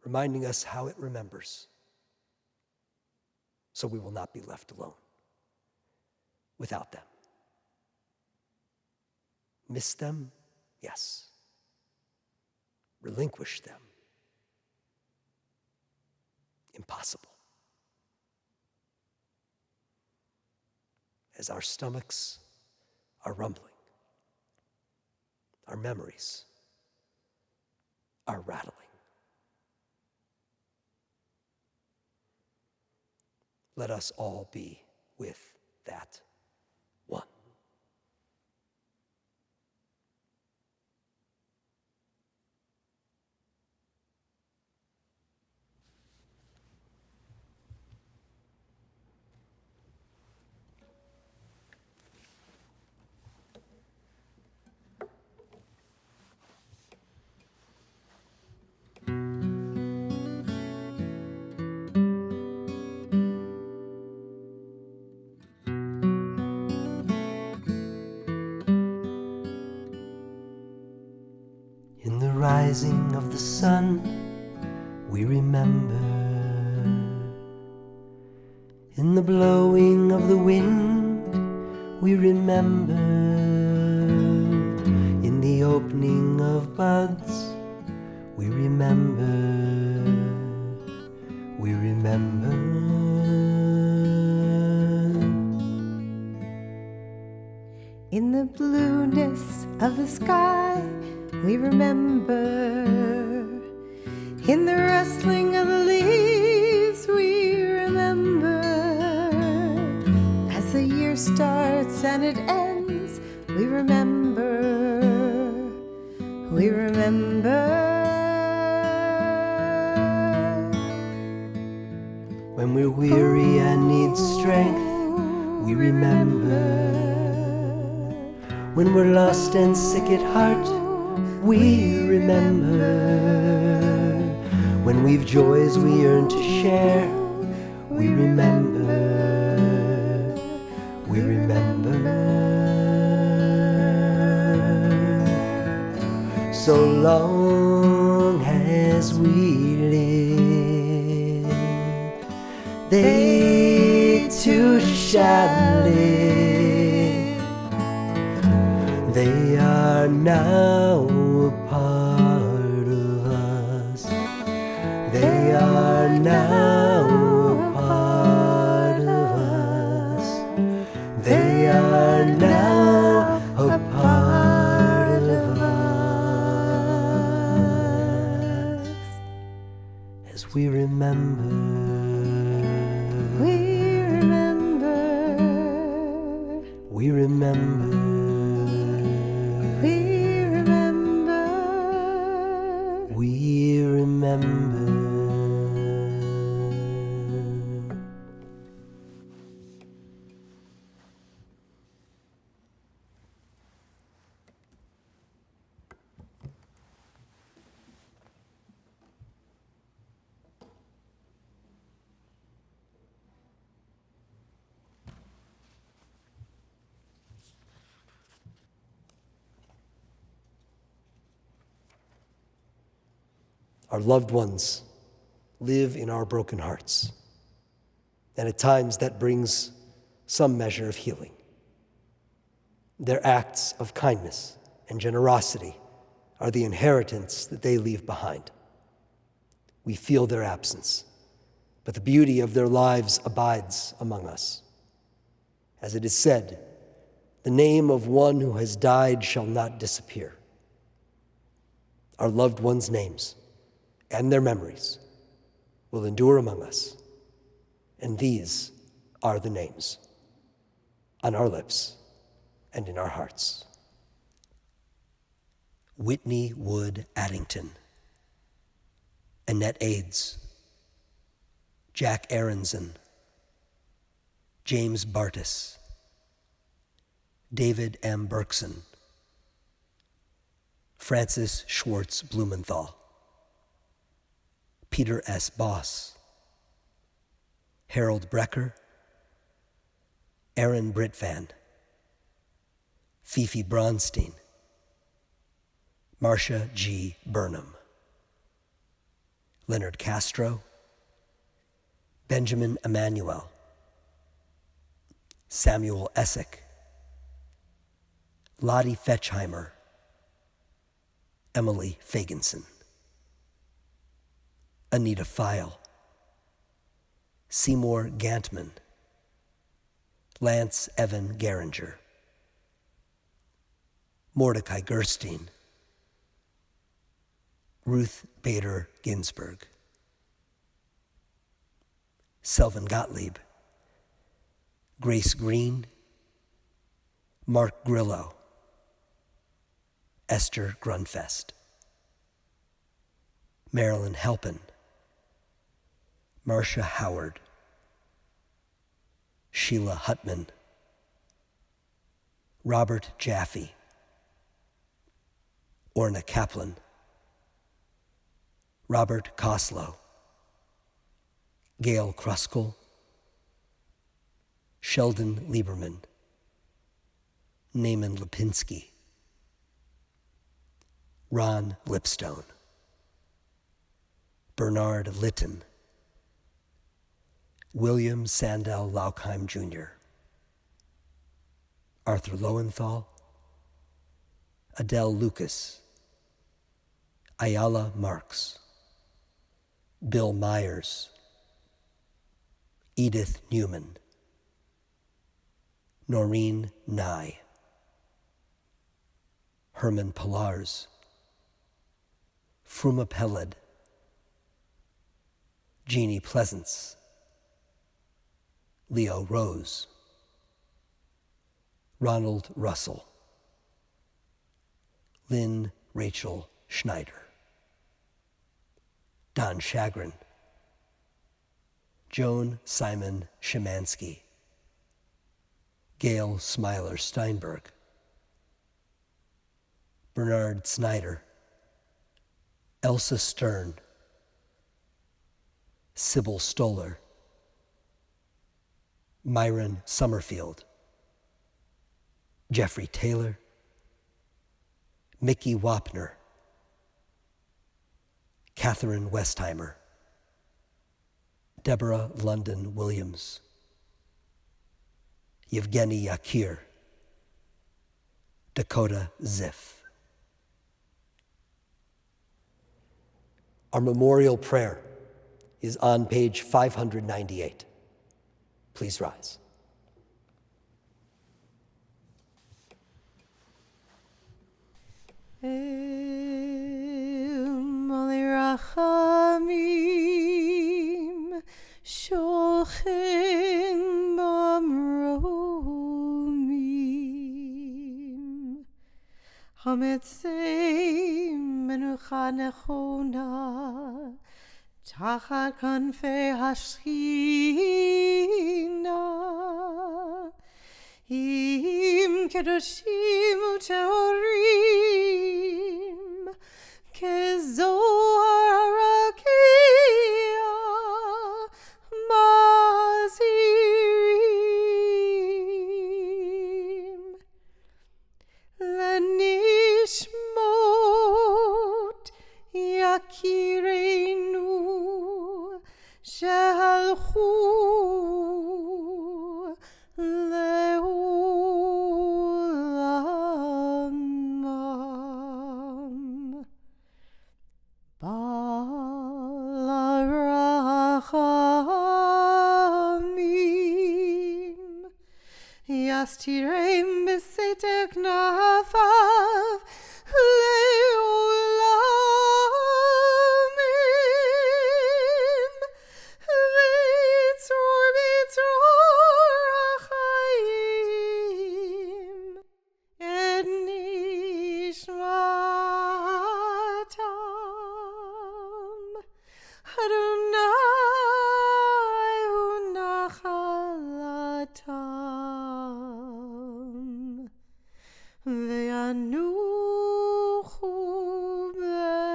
reminding us how it remembers, so we will not be left alone without them. Miss them? Yes. Relinquish them? Impossible. As our stomachs are rumbling, our memories are rattling. Let us all be with that one. In the rising of the sun, we remember. In the blowing of the wind, we remember. In the opening of buds, we remember. We remember. In the blueness of the sky, we remember. In the rustling of the leaves, we remember. As the year starts and it ends, we remember. we remember. When we're weary and need strength, we remember. When we're lost and sick at heart, we remember. When we've joys we yearn to share, we remember. We remember. So long as we live, they too shall live. They are now a part of us. They are now a part of us. They are now a part of us. As we remember. We remember. We remember. We remember. We remember. Our loved ones live in our broken hearts, and at times that brings some measure of healing. Their acts of kindness and generosity are the inheritance that they leave behind. We feel their absence, but the beauty of their lives abides among us. As it is said, the name of one who has died shall not disappear. Our loved ones' names and their memories will endure among us. And these are the names on our lips and in our hearts. Whitney Wood Addington, Annette Aids, Jack Aronson, James Bartis, David M. Berkson, Francis Schwartz Blumenthal, Peter S. Boss, Harold Brecker, Aaron Britvan, Fifi Bronstein, Marcia G. Burnham, Leonard Castro, Benjamin Emanuel, Samuel Essick, Lottie Fetchheimer, Emily Fagenson, Anita File, Seymour Gantman, Lance Evan Geringer, Mordecai Gerstein, Ruth Bader Ginsburg, Selvin Gottlieb, Grace Green, Mark Grillo, Esther Grunfest, Marilyn Halpin, Marcia Howard, Sheila Hutman, Robert Jaffe, Orna Kaplan, Robert Koslow, Gail Kruskell, Sheldon Lieberman, Naaman Lipinski, Ron Lipstone, Bernard Litton, William Sandell Laukheim Jr., Arthur Lowenthal, Adele Lucas, Ayala Marks, Bill Myers, Edith Newman, Noreen Nye, Herman Pillars, Fruma Peled, Jeannie Pleasance, Leo Rose, Ronald Russell, Lynn Rachel Schneider, Don Chagrin, Joan Simon Szymanski, Gail Smiler Steinberg, Bernard Snyder, Elsa Stern, Sybil Stoller, Myron Summerfield, Jeffrey Taylor, Mickey Wapner, Catherine Westheimer, Deborah London Williams, Yevgeny Yakir, Dakota Ziff. Our memorial prayer is on page 598. Please rise. Mali Rachamim Shochin Bamromim Hametzei Menucha Nechona Tachat Kanfei Hashchina Im Kedoshim Uteorim Kezohar Rakia Mazirim Lenishmot Yakireinu Shehalchu Leulamam Balarachamim Yastirem Besetek Nahafav Leulamim Vitzor Achayim Et Nishmatam Adonai Hu Nachalatam Ve'anuchu B'Shalom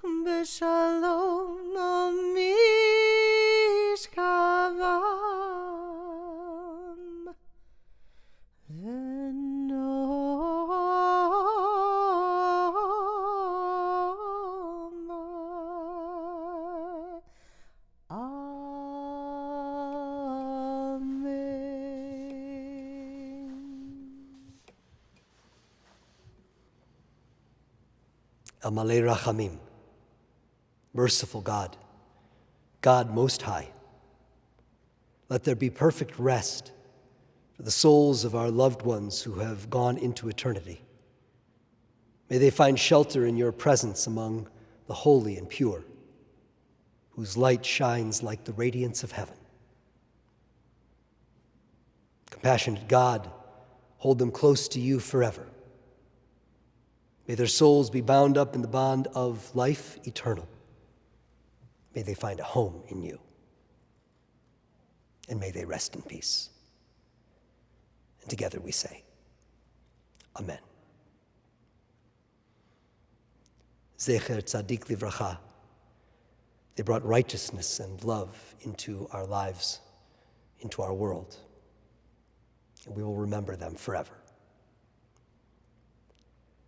B'Shalom Al Mishkavam El Malei Rachamim, merciful God, God Most High, let there be perfect rest for the souls of our loved ones who have gone into eternity. May they find shelter in your presence among the holy and pure, whose light shines like the radiance of heaven. Compassionate God, hold them close to you forever. May their souls be bound up in the bond of life eternal. May they find a home in you. And may they rest in peace. And together we say, Amen. Zecher Tzadik Livracha. They brought righteousness and love into our lives, into our world. And we will remember them forever.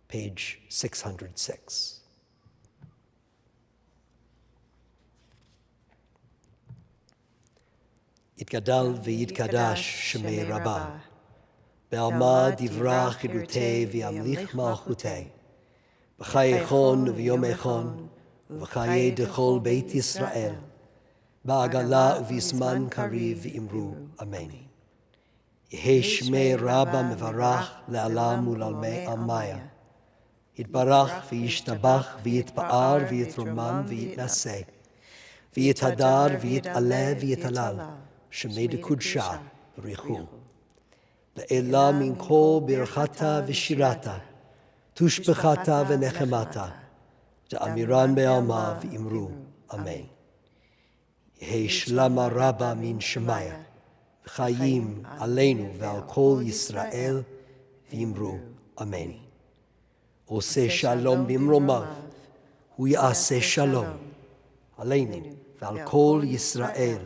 Page 606. Yitgadal v'yitkadash shemei Rabbah. Be'alma divrach chilutei v'yamlich malchutei. B'chaye echon v'yom echon. V'chaye dechol beit Yisrael. Ba'agala v'yisman kariv v'imru. Amen. Yehei shmei Rabbah mevarach le'alam u'lalmei almaya. Yitbarach v'yishtabach v'yitpa'ar v'yitromam v'yitnaseh. V'yithadar v'yitaleh v'yitalal. Shemei dekudsha v'richu. Le'ela min kol birchata v'shirata, tushbechata v'nechemata, da'amiran be'alma v'imru. Amen. Yehi shlama rabba min shemaya, v'chayim aleinu ve'al kol Yisrael v'imru. Amen. Oseh shalom bimromav, hu ya'aseh shalom aleinu ve'al kol Yisrael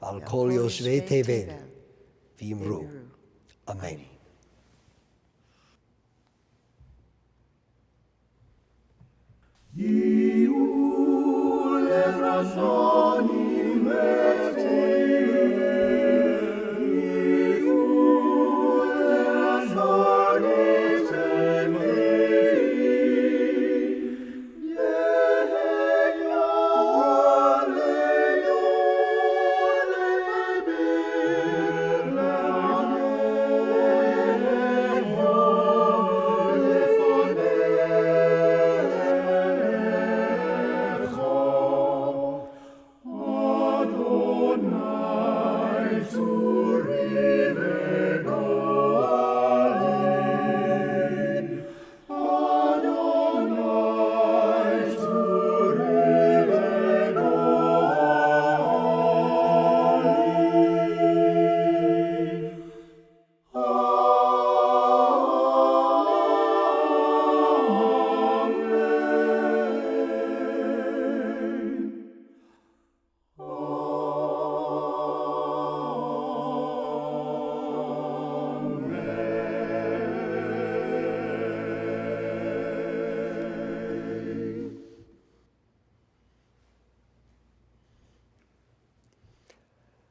ve'al kol yoshvei tevel v'imru. Amen.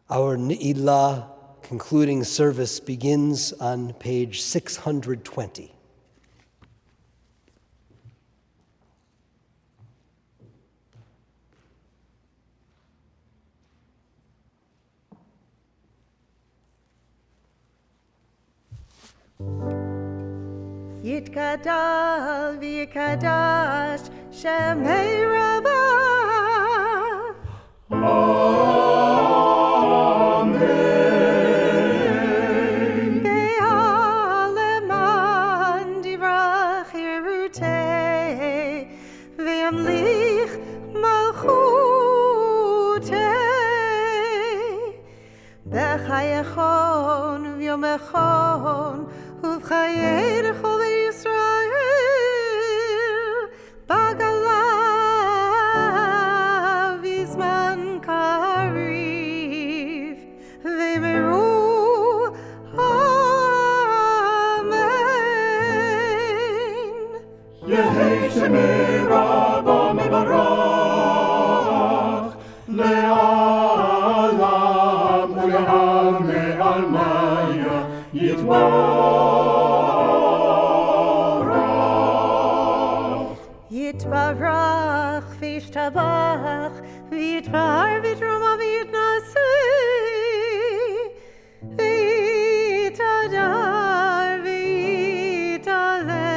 Our Ne'ilah concluding service begins on page 620. Yitgadal v'yikadash Shemei Rabbah. Amen. Be'aleman divrach hirutei ve'yamlich malchutei b'chayechon v'yomechon ובחיי לכל ישראל בגלה בזמן קריב ואמרו אמן. יהי שמי רבו מברך לעולם ולעלמי עלמיה יתברך וישתבח ויתפאר ויתרומם ויתנשא ויתהדר ויתעלה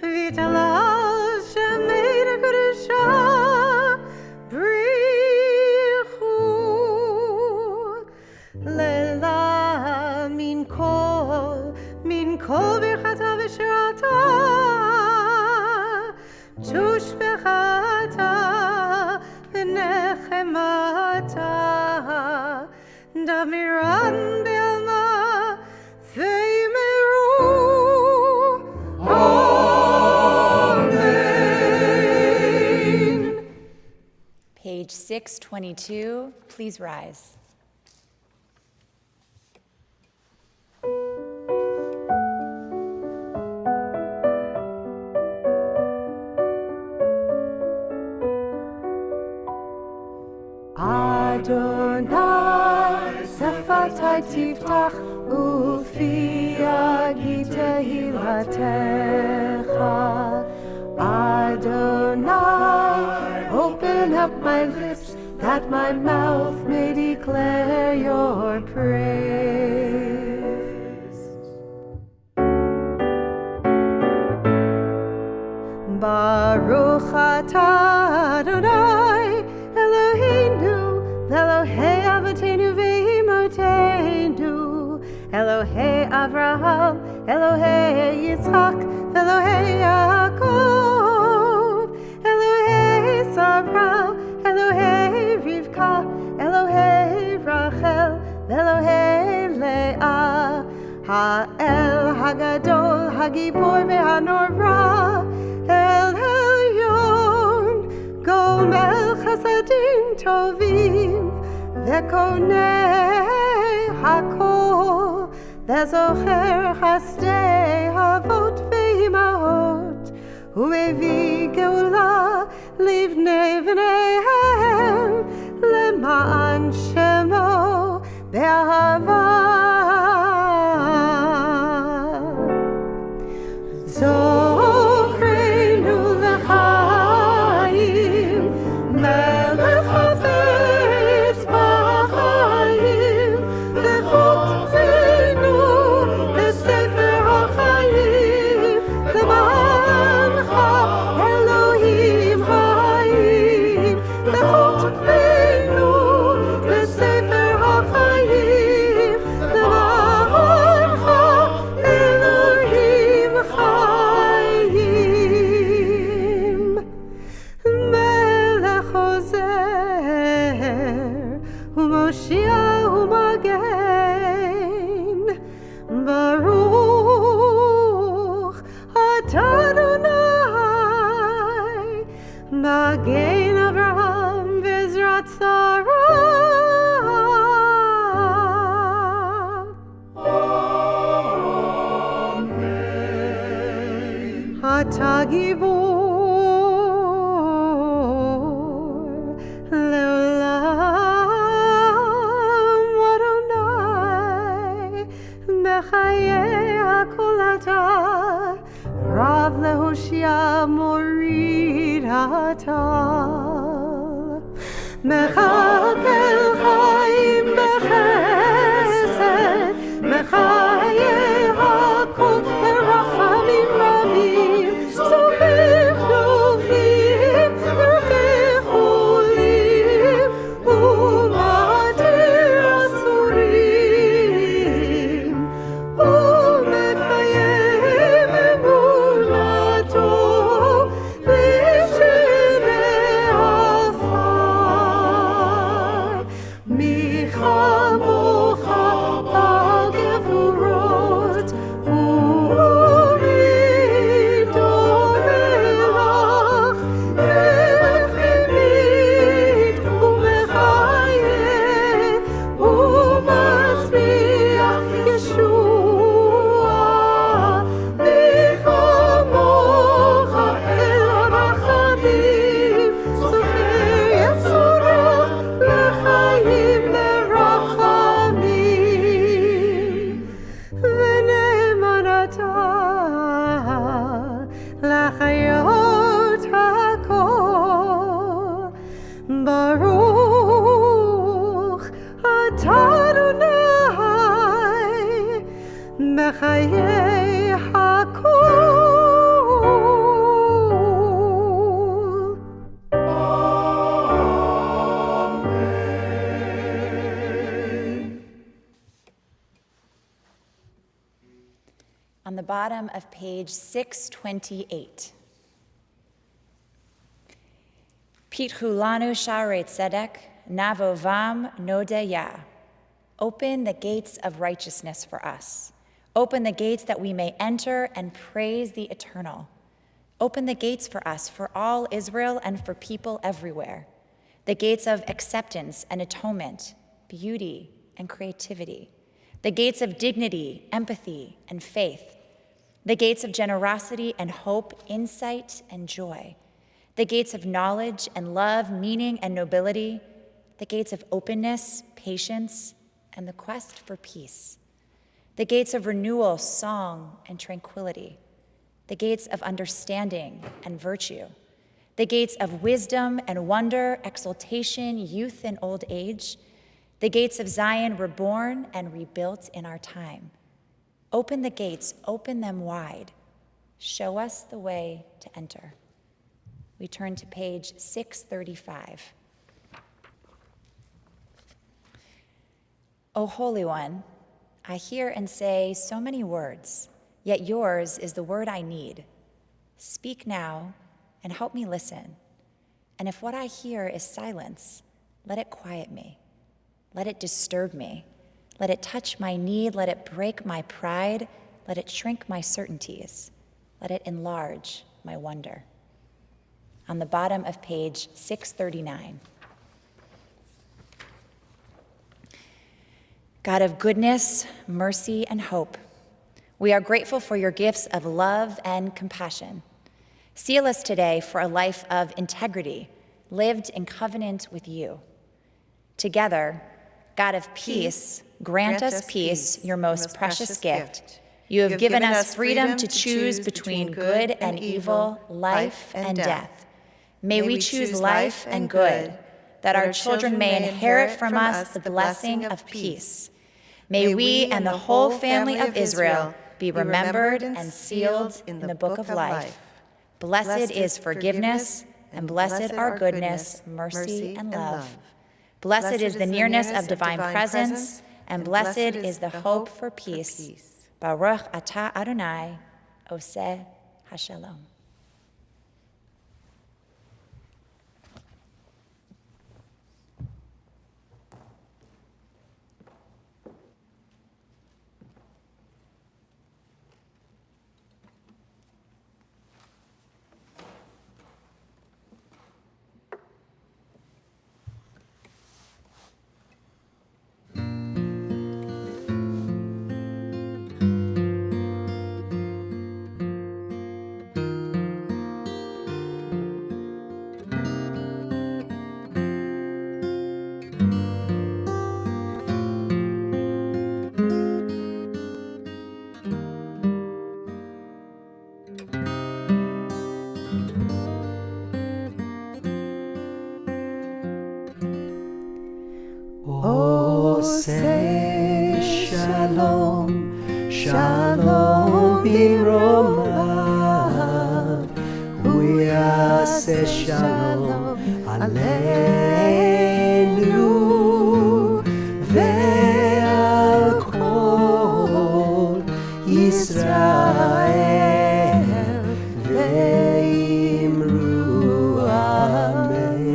ויתהלל שמי לקדושה בריחו לילה מן כל ברכתה ושירתה תושבחתה ונחמתה דמירן בעלמה ויאמרו אמן. Page 622, please rise. Adonai, Sephatai tiftach, ufi yagi tehilatecha. Adonai, open up my lips, that my mouth may declare your praise. Baruch atah Adonai, Eloheinu, Elohei Avotenu ve'imotenu, Elohei Elohei Avraham, Elohei Yitzchak, Elohei Yaakov, Elohei Sarah, Elohei Rivka, Elohei Rachel, Elohei Leah, Ha'el Hagadol, Hagibor ve'hanora, El Elyon, Gomel Chasadim Tovim, Ve'konei Hakol, Ve'zocher Chasdei Havot ve'imahot, U'evi Geula Livnei v'neihem, Lema'an Shemo Be'ahava. Zochreinu l'chaim, Melech hafetz b'chaim, v'chotzeinu l'sefer ha'chaim, l'ma'ancha Elohim ha'im, v'chotzeinu l'sefer ha'chaim, l'ma'ancha Elohim ha'im. Melech ozer, u'Moshiach u'magen, Baruch atah Adonai, Magen Avraham v'Ezrat Sarah. Atah Gibor le'olam Adonai, Mechayeh hakol atah, Rav lehoshia morid atah, Mechakel chaim bechesed, Mechayeh hakol berachamim rabim, Somech novim, Rafech olim, U'matir asurim, U'mekayem emunato, L'shenei afar, Michamocha b'gevurot, U'ridor melach, Mechemit u'mechayeh, U'matzmiach Yeshua, Michamocha el harachamim, Zocher Yetzorah l'chaim berachamim, V'ne'eman atah l'chayot hakol, Baruch atah Adonai, Mechayeh hakol. On the bottom of page 628. Pitchu lanu sharei tzedek, navovam nodeya. Open the gates of righteousness for us. Open the gates that we may enter and praise the eternal. Open the gates for us, for all Israel and for people everywhere. The gates of acceptance and atonement, beauty and creativity. The gates of dignity, empathy, and faith. The gates of generosity and hope, insight and joy. The gates of knowledge and love, meaning and nobility. The gates of openness, patience, and the quest for peace. The gates of renewal, song, and tranquility. The gates of understanding and virtue. The gates of wisdom and wonder, exaltation, youth and old age. The gates of Zion reborn and rebuilt in our time. Open the gates, open them wide. Show us the way to enter. We turn to page 635. O Holy One, I hear and say so many words, yet yours is the word I need. Speak now and help me listen. And if what I hear is silence, let it quiet me. Let it disturb me. Let it touch my need. Let it break my pride. Let it shrink my certainties. Let it enlarge my wonder. On the bottom of page 639. God of goodness, mercy, and hope, we are grateful for your gifts of love and compassion. Seal us today for a life of integrity, lived in covenant with you. Together, God of peace, grant us peace, your most precious gift. You have given us freedom to choose between good and evil, life and death. May we choose life and good, that our children may inherit from us the blessing of peace. May we and the whole family of Israel be remembered and sealed in the book of life. Blessed is forgiveness, and blessed are goodness, mercy, and love. Blessed is the nearness of divine presence, and blessed is the hope for peace. Baruch atah Adonai, oseh hashalom. Oh, say shalom, shalom b'romah. Uyaseh shalom aleinu ve'al kol Yisrael ve'imru amen.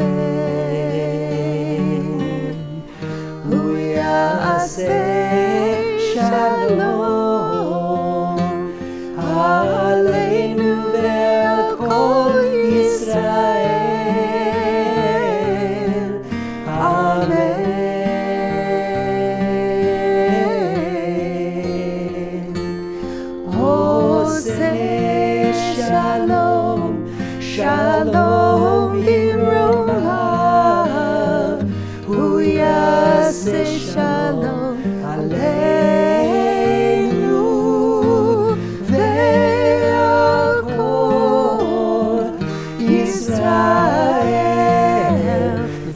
Uyaseh shalom aleinu ve'al kol Yisrael. Amen. Oseh shalom, shalom b'romah. Uyaseh shalom aleinu ve'al kol Yisrael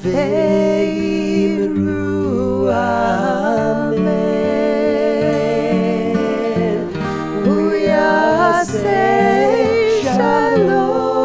ve'imru amen. Uyaseh shalom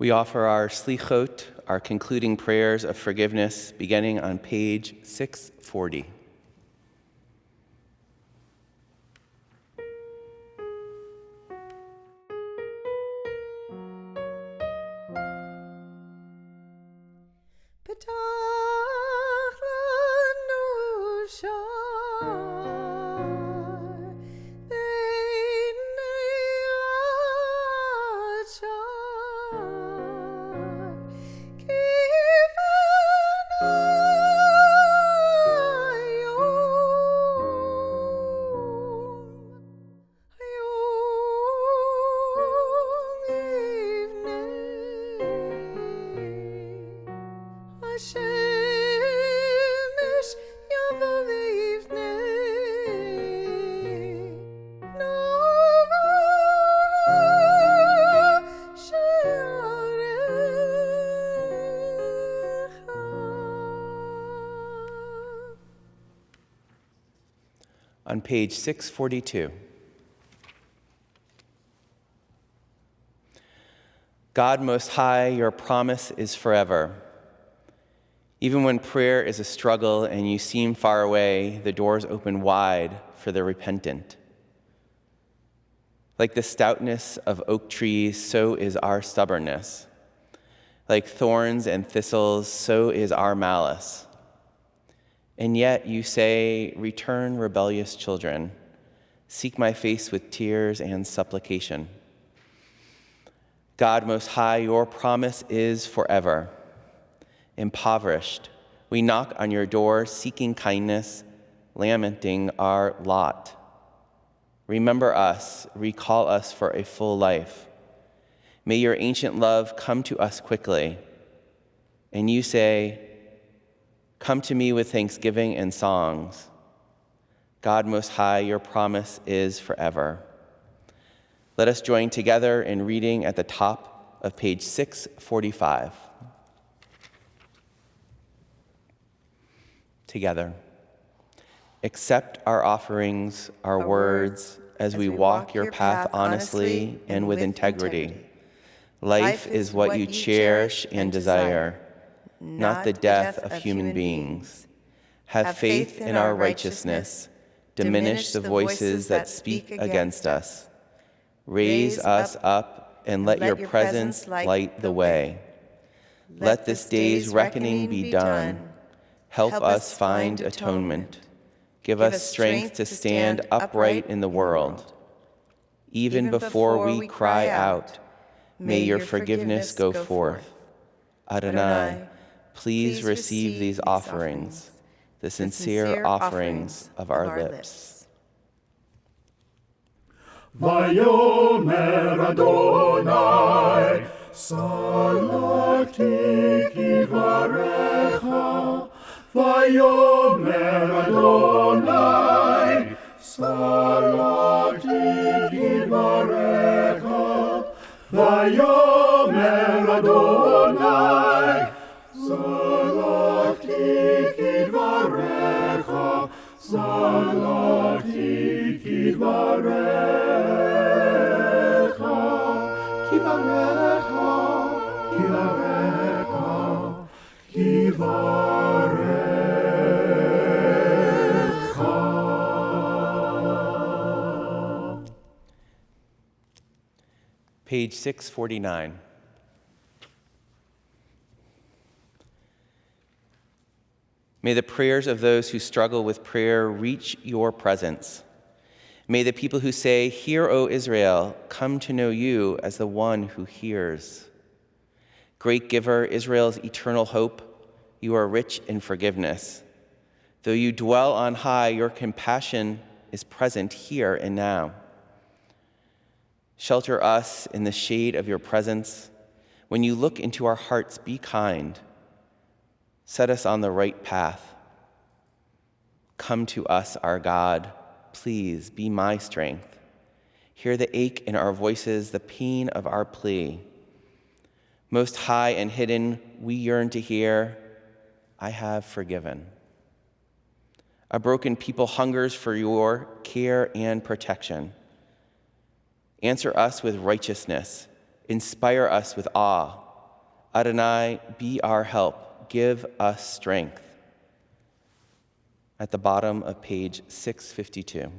We offer our slichot, our concluding prayers of forgiveness, beginning on page 640. On page 642. God Most High, your promise is forever. Even when prayer is a struggle and you seem far away, the doors open wide for the repentant. Like the stoutness of oak trees, so is our stubbornness. Like thorns and thistles, so is our malice. And yet you say, return, rebellious children. Seek my face with tears and supplication. God Most High, your promise is forever. Impoverished, we knock on your door, seeking kindness, lamenting our lot. Remember us, recall us for a full life. May your ancient love come to us quickly. And you say, come to me with thanksgiving and songs. God Most High, your promise is forever. Let us join together in reading at the top of page 645. Together. Accept our offerings, our words, as we walk your path honestly and with integrity. Life is what you cherish and desire, not the death of human beings. Have faith in our righteousness. Diminish the voices that speak against us. Raise us up and let your presence light the way. Let this day's reckoning be done. Help us find atonement. Give us strength to stand upright in the world. Even before we cry out, may your forgiveness go forth. Adonai, please receive these offerings, the sincere offerings of our lips. Vayomer Adonai, Salakti kivarecha. Vayomer Adonai, Salakti kivarecha. Vayomer Adonai, Salakti kidvarecha, Salakti kidvarecha, Kidvarecha, Kidvarecha, Kidvarecha. Page 649. May the prayers of those who struggle with prayer reach your presence. May the people who say, "Hear, O Israel," come to know you as the one who hears. Great giver, Israel's eternal hope, you are rich in forgiveness. Though you dwell on high, your compassion is present here and now. Shelter us in the shade of your presence. When you look into our hearts, be kind. Set us on the right path. Come to us, our God. Please be my strength. Hear the ache in our voices, the pain of our plea. Most high and hidden, we yearn to hear, I have forgiven. A broken people hungers for your care and protection. Answer us with righteousness. Inspire us with awe. Adonai, be our help. Give us strength. At the bottom of page 652.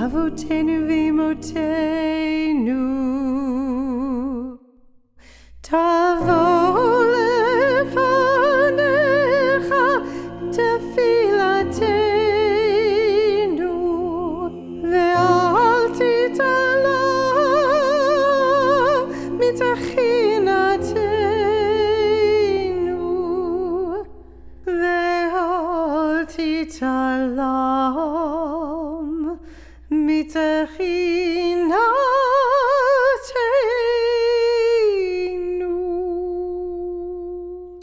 Avotenu vimotenu, tavo lefanecha tefilatenu, ve'al titala mitachinatenu, ve'al titala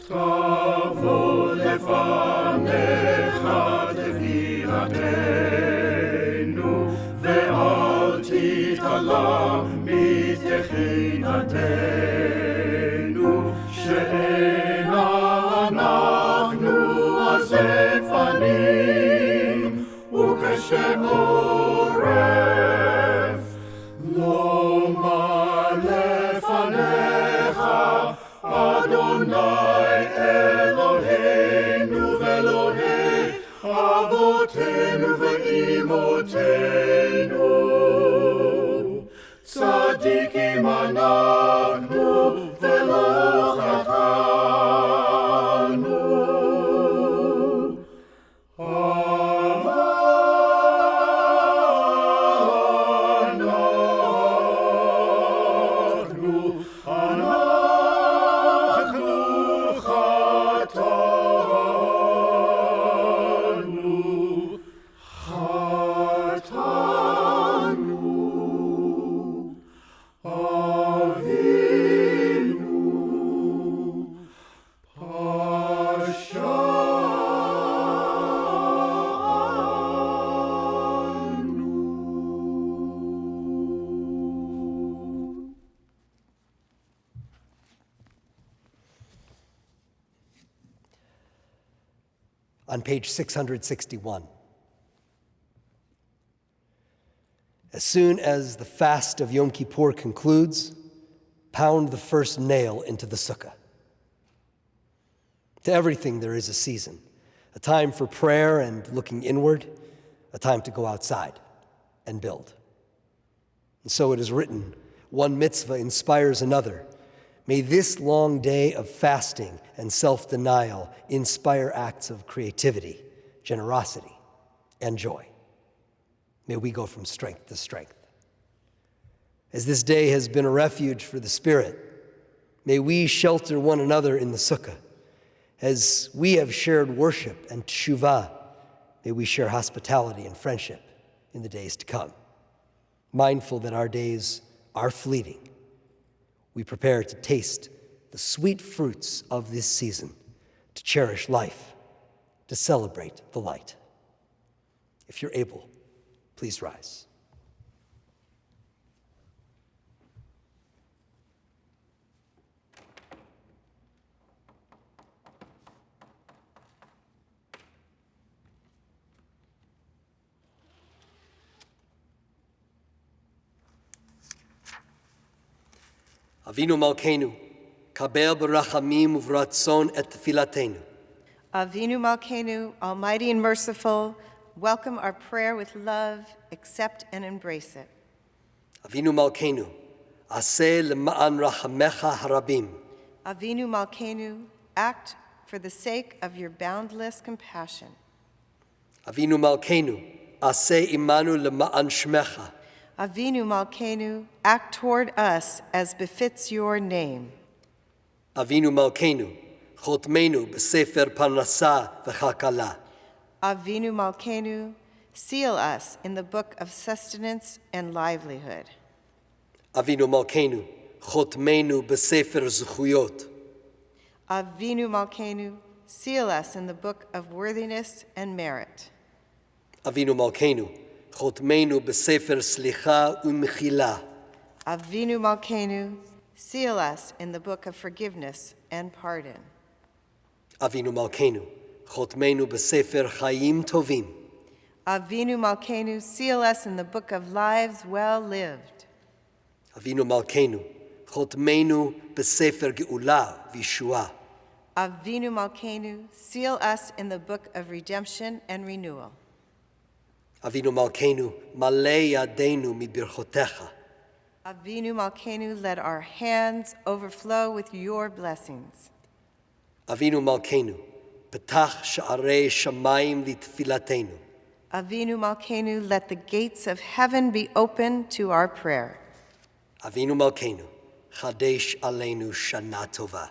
Tavo lefanecha tefilatenu, ve'al titala mitachinatenu, she'ena אנחנו הזפנים, וכשם עורף, לומר לפניך, אדוני אלוהינו ואלוהי אבותינו ואימותינו. צדיקים אנחנו ולא חטאנו. On page 661. As soon as the fast of Yom Kippur concludes, pound the first nail into the sukkah. To everything there is a season, a time for prayer and looking inward, a time to go outside and build. And so it is written, one mitzvah inspires another. May this long day of fasting and self-denial inspire acts of creativity, generosity, and joy. May we go from strength to strength. As this day has been a refuge for the spirit, may we shelter one another in the sukkah. As we have shared worship and teshuvah, may we share hospitality and friendship in the days to come. Mindful that our days are fleeting, we prepare to taste the sweet fruits of this season, to cherish life, to celebrate the light. If you're able, please rise. Avinu Malkeinu, kabel berachamim uvratzon et tefilatenu. Avinu Malkeinu, almighty and merciful, welcome our prayer with love, accept and embrace it. Avinu Malkeinu, aseh lema'an rachamecha harabim. Avinu Malkeinu, act for the sake of your boundless compassion. Avinu Malkeinu, aseh imanu lema'an shmecha. Avinu Malkeinu, act toward us as befits your name. Avinu Malkeinu, chotmenu b'sefer parnasa v'chakala. Avinu Malkeinu, seal us in the book of sustenance and livelihood. Avinu Malkeinu, chotmenu b'sefer zechuyot. Avinu Malkeinu, seal us in the book of worthiness and merit. Avinu Malkeinu, chotmenu b'sefer slicha u'mechila. Avinu Malkeinu, seal us in the book of forgiveness and pardon. Avinu Malkeinu, chotmeinu b'sefer chayim tovim. Avinu Malkeinu, seal us in the book of lives well lived. Avinu Malkeinu, chotmeinu b'sefer geula v'yeshua. Avinu Malkeinu, seal us in the book of redemption and renewal. Avinu Malkeinu, malei yadeinu mibirchotecha. Avinu Malkeinu, let our hands overflow with your blessings. Avinu Malkeinu, petach sha'arei shamayim litfilatenu. Avinu Malkeinu, let the gates of heaven be open to our prayer. Avinu Malkeinu, chadesh aleinu shana tova.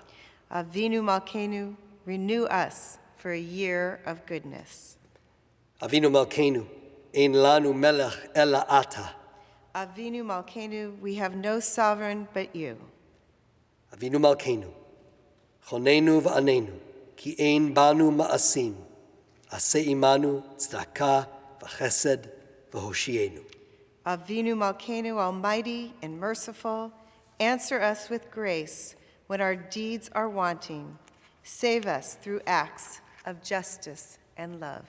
Avinu Malkeinu, renew us for a year of goodness. Avinu Malkeinu, ein lanu melech ela ata. Avinu Malkeinu, we have no sovereign but you. Avinu Malkeinu, chonenu v'anenu, ki ein banu ma'asim, aseh imanu tzedakah v'chesed v'hoshienu. Avinu Malkeinu, almighty and merciful, answer us with grace when our deeds are wanting. Save us through acts of justice and love.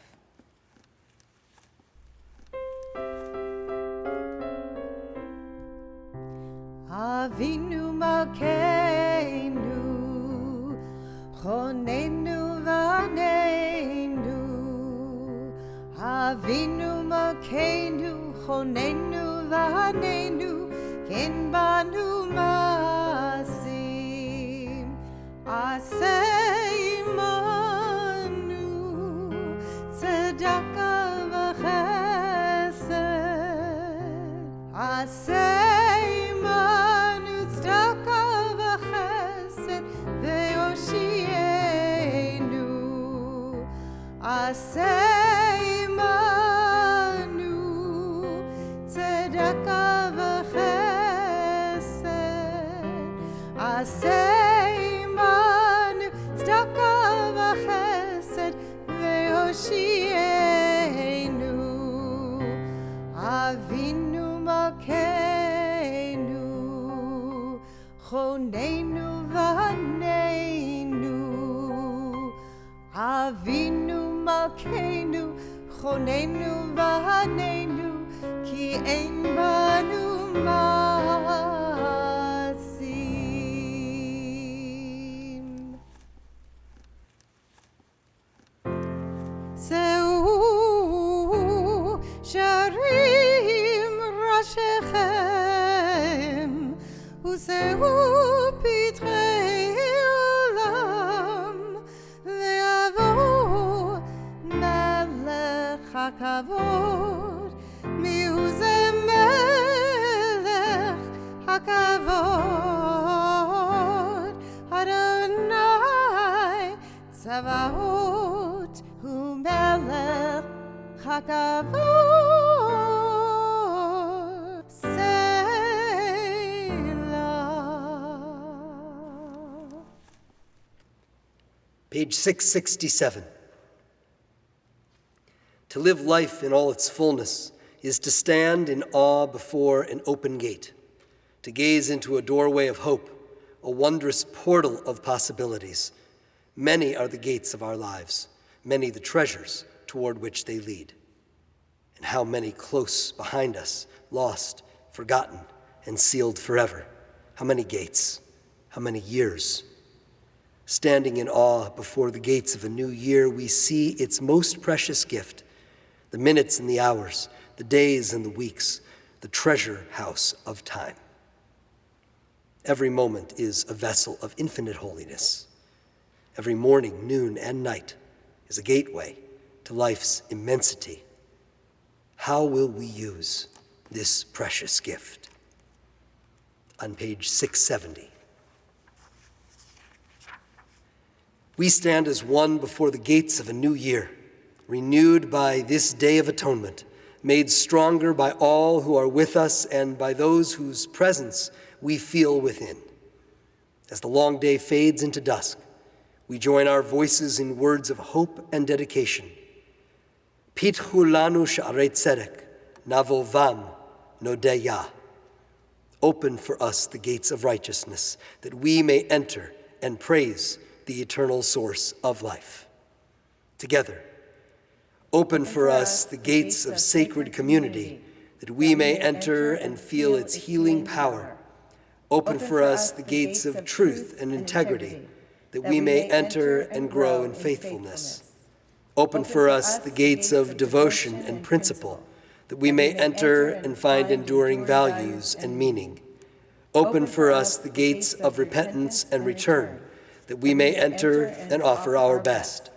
Avinu Malkeinu, chonenu v'anenu. Avinu Malkeinu, chonenu v'anenu, ken banu masim. Aseh imanu, tzedakah v'chesed. Aseh Aseh imanu, tzedakah v'chesed. Aseh imanu, tzedakah v'chesed, ve'hoshienu. Avinu Malkeinu, chonenu v'anenu. Avinu Malkeinu, chonenu v'anenu, ki ein banu ma'asim. Zeu sharim rashechem, uzeu pitrei olam, ve'avo melech hakavod, mihu ze melech hakavod, Adonai Tzavaot hu melech hakavod. Selah. Page 667. To live life in all its fullness is to stand in awe before an open gate, to gaze into a doorway of hope, a wondrous portal of possibilities. Many are the gates of our lives, many the treasures toward which they lead. And how many close behind us, lost, forgotten, and sealed forever. How many gates, how many years. Standing in awe before the gates of a new year, we see its most precious gift, the minutes and the hours, the days and the weeks, the treasure house of time. Every moment is a vessel of infinite holiness. Every morning, noon, and night is a gateway to life's immensity. How will we use this precious gift? On page 670. We stand as one before the gates of a new year, renewed by this day of atonement, made stronger by all who are with us and by those whose presence we feel within. As the long day fades into dusk, we join our voices in words of hope and dedication. Pitchu lanu sha'arei tzedek, navovam nodeya. Open for us the gates of righteousness, that we may enter and praise the eternal source of life. Together, open for us the gates of sacred community, that we may enter and feel its healing power. Open for us the gates of truth and integrity, that we may enter and grow in faithfulness. Open for us the gates of devotion and principle, that we may enter and find enduring values and meaning. Open for us the gates of repentance and return, that we may enter and offer our best.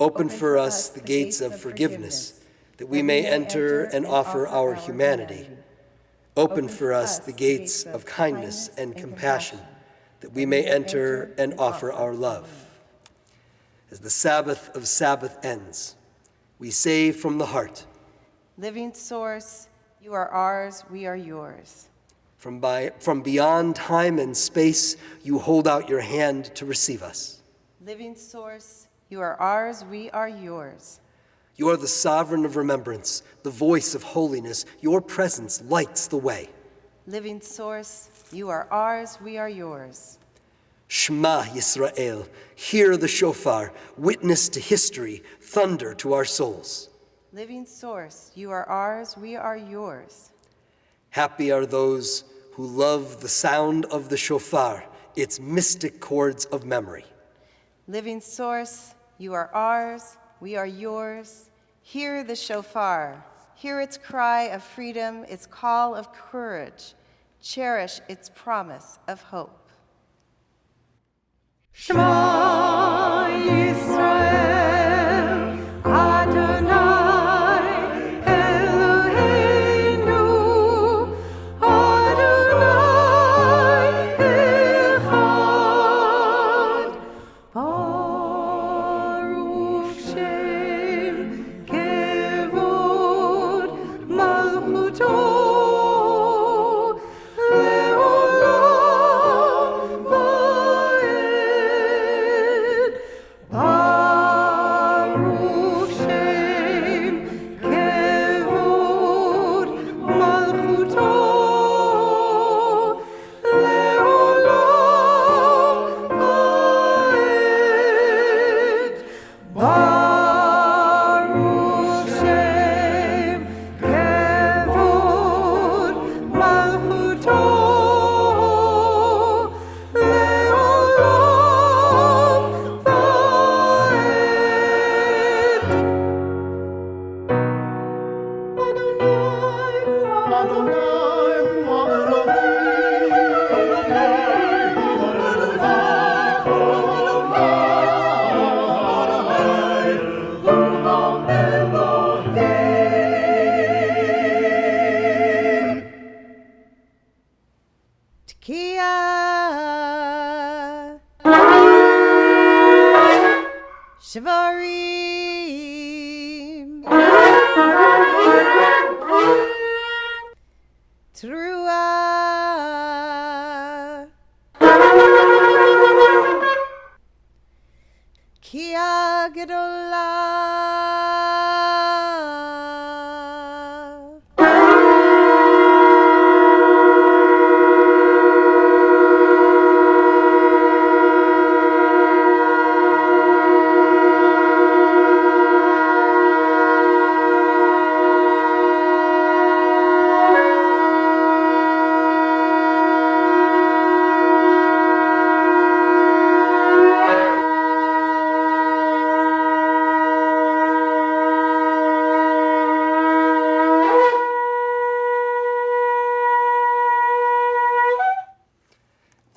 Open for us the gates of forgiveness, that we may enter and offer our humanity. Open for us the gates of kindness and compassion, that we may enter and offer our love. As the Sabbath of Sabbath ends, we say from the heart, Living source, you are ours, we are yours. From beyond time and space, you hold out your hand to receive us. Living source, you are ours, we are yours. You are the sovereign of remembrance, the voice of holiness. Your presence lights the way. Living source, you are ours, we are yours. Shema Yisrael, hear the shofar, witness to history, thunder to our souls. Living source, you are ours, we are yours. Happy are those who love the sound of the shofar, its mystic chords of memory. Living source, you are ours, we are yours. Hear the shofar. Hear its cry of freedom, its call of courage. Cherish its promise of hope. Shema Yisrael, Adonai Eloheinu, Adonai Echad. Baruch Shem Kevod Malchuto Leolam Vaed. Baruch Shem Kevod Malchuto Leolam Vaed. Baruch Shem Kevod Malchuto Leolam Vaed. Adonai hu Tekiah. Shvarim. Teruah. Kia Gedolah.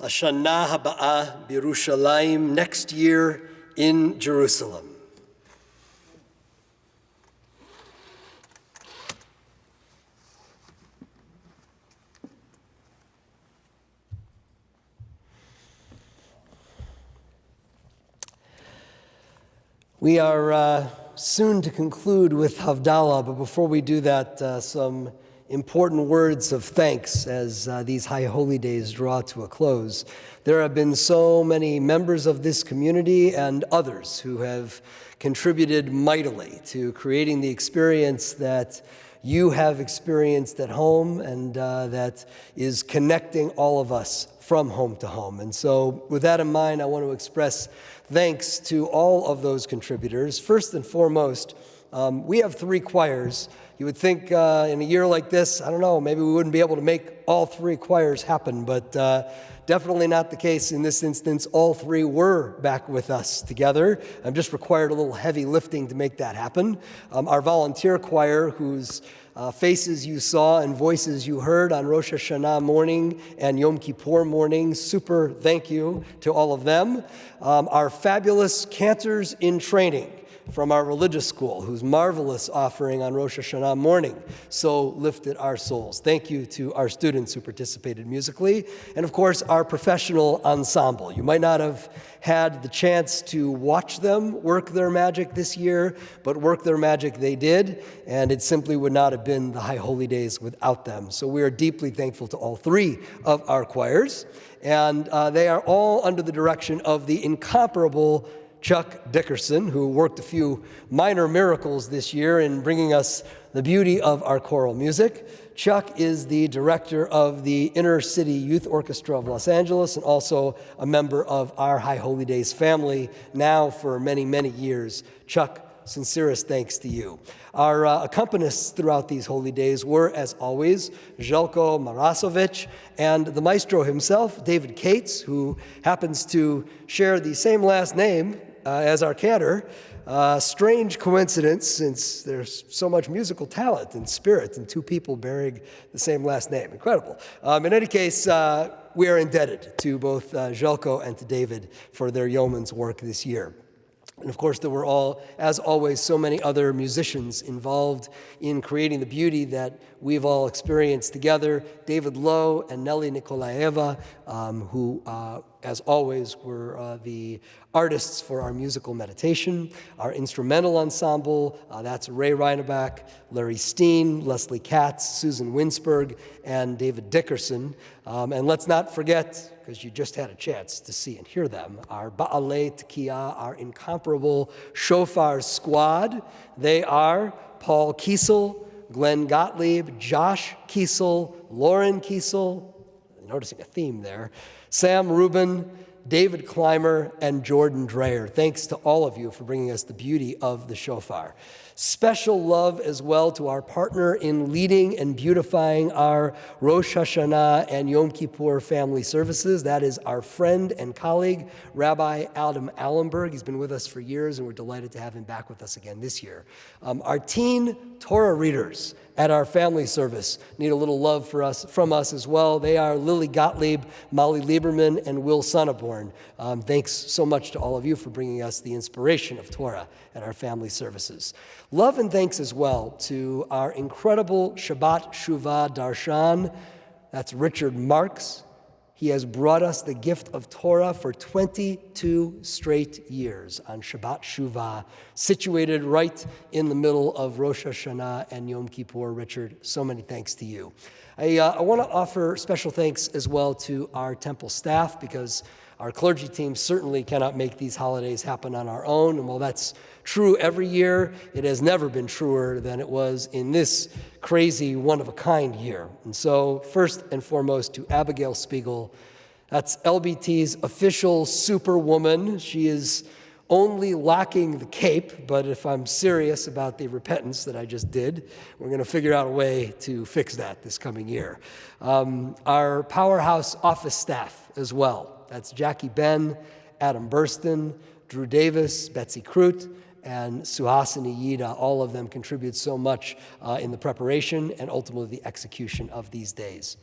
Lashana Haba'ah Birushalayim, next year in Jerusalem. We are soon to conclude with Havdalah, but before we do that, some important words of thanks as these High Holy Days draw to a close. There have been so many members of this community and others who have contributed mightily to creating the experience that you have experienced at home and that is connecting all of us from home to home. And so with that in mind, I want to express thanks to all of those contributors. First and foremost, we have 3 choirs. You would think in a year like this, I don't know, maybe we wouldn't be able to make all 3 choirs happen, but definitely not the case in this instance. All 3 were back with us together. Just required a little heavy lifting to make that happen. Our volunteer choir, whose faces you saw and voices you heard on Rosh Hashanah morning and Yom Kippur morning, super thank you to all of them. Our fabulous cantors in training from our religious school, whose marvelous offering on Rosh Hashanah morning so lifted our souls. Thank you to our students who participated musically, and of course our professional ensemble. You might not have had the chance to watch them work their magic this year, but work their magic they did, and it simply would not have been the High Holy Days without them. So we are deeply thankful to all 3 of our choirs, and they are all under the direction of the incomparable Chuck Dickerson, who worked a few minor miracles this year in bringing us the beauty of our choral music. Chuck is the director of the Inner City Youth Orchestra of Los Angeles and also a member of our High Holy Days family now for many, many years. Chuck, sincerest thanks to you. Our accompanists throughout these holy days were, as always, Željko Marasovic and the maestro himself, David Cates, who happens to share the same last name as our cantor. Strange coincidence, since there's so much musical talent and spirit in 2 people bearing the same last name. Incredible. In any case, we are indebted to both Željko and to David for their yeoman's work this year. And of course, there were as always, so many other musicians involved in creating the beauty that we've all experienced together. David Lowe and Nelly Nikolaeva, who, as always, were the artists for our musical meditation. Our instrumental ensemble, that's Ray Reinebach, Larry Steen, Leslie Katz, Susan Winsberg, and David Dickerson. And let's not forget, because you just had a chance to see and hear them, our Ba'alei Tekiah, our incomparable shofar squad. They are Paul Kiesel, Glenn Gottlieb, Josh Kiesel, Lauren Kiesel, noticing a theme there, Sam Rubin, David Clymer, and Jordan Dreyer. Thanks to all of you for bringing us the beauty of the shofar. Special love as well to our partner in leading and beautifying our Rosh Hashanah and Yom Kippur family services. That is our friend and colleague, Rabbi Adam Allenberg. He's been with us for years, and we're delighted to have him back with us again this year. Our teen Torah readers at our family service need a little love from us as well. They are Lily Gottlieb, Molly Lieberman, and Will Sonneborn. Thanks so much to all of you for bringing us the inspiration of Torah at our family services. Love and thanks as well to our incredible Shabbat Shuvah Darshan. That's Richard Marks. He has brought us the gift of Torah for 22 straight years on Shabbat Shuvah, situated right in the middle of Rosh Hashanah and Yom Kippur. Richard, so many thanks to you. I want to offer special thanks as well to our temple staff, because our clergy team certainly cannot make these holidays happen on our own. And while that's true every year, it has never been truer than it was in this crazy, one-of-a-kind year. And so, first and foremost, to Abigail Spiegel. That's LBT's official superwoman. She is only lacking the cape, but if I'm serious about the repentance that I just did, we're going to figure out a way to fix that this coming year. Our powerhouse office staff as well. That's Jackie Ben, Adam Burston, Drew Davis, Betsy Crute, and Suhasini Yida. All of them contribute so much in the preparation and ultimately the execution of these days.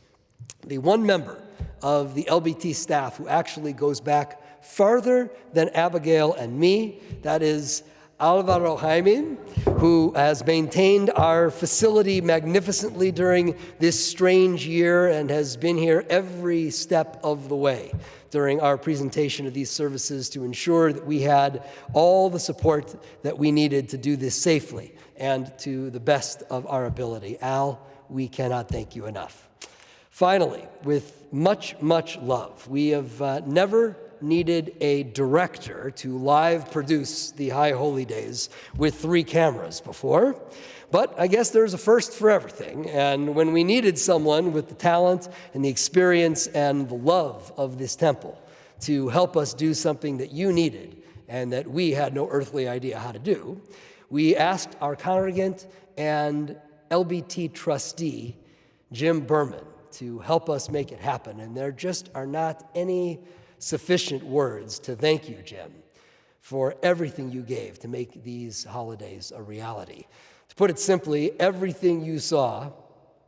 The one member of the LBT staff who actually goes back farther than Abigail and me, that is Alvaro Jaime, who has maintained our facility magnificently during this strange year and has been here every step of the way during our presentation of these services to ensure that we had all the support that we needed to do this safely and to the best of our ability. Al, we cannot thank you enough. Finally, with much, much love, we have never needed a director to live produce the High Holy Days with 3 cameras before. But I guess there's a first for everything, and when we needed someone with the talent and the experience and the love of this temple to help us do something that you needed and that we had no earthly idea how to do, we asked our congregant and LBT trustee, Jim Berman, to help us make it happen. And there just are not any sufficient words to thank you, Jim, for everything you gave to make these holidays a reality. To put it simply, everything you saw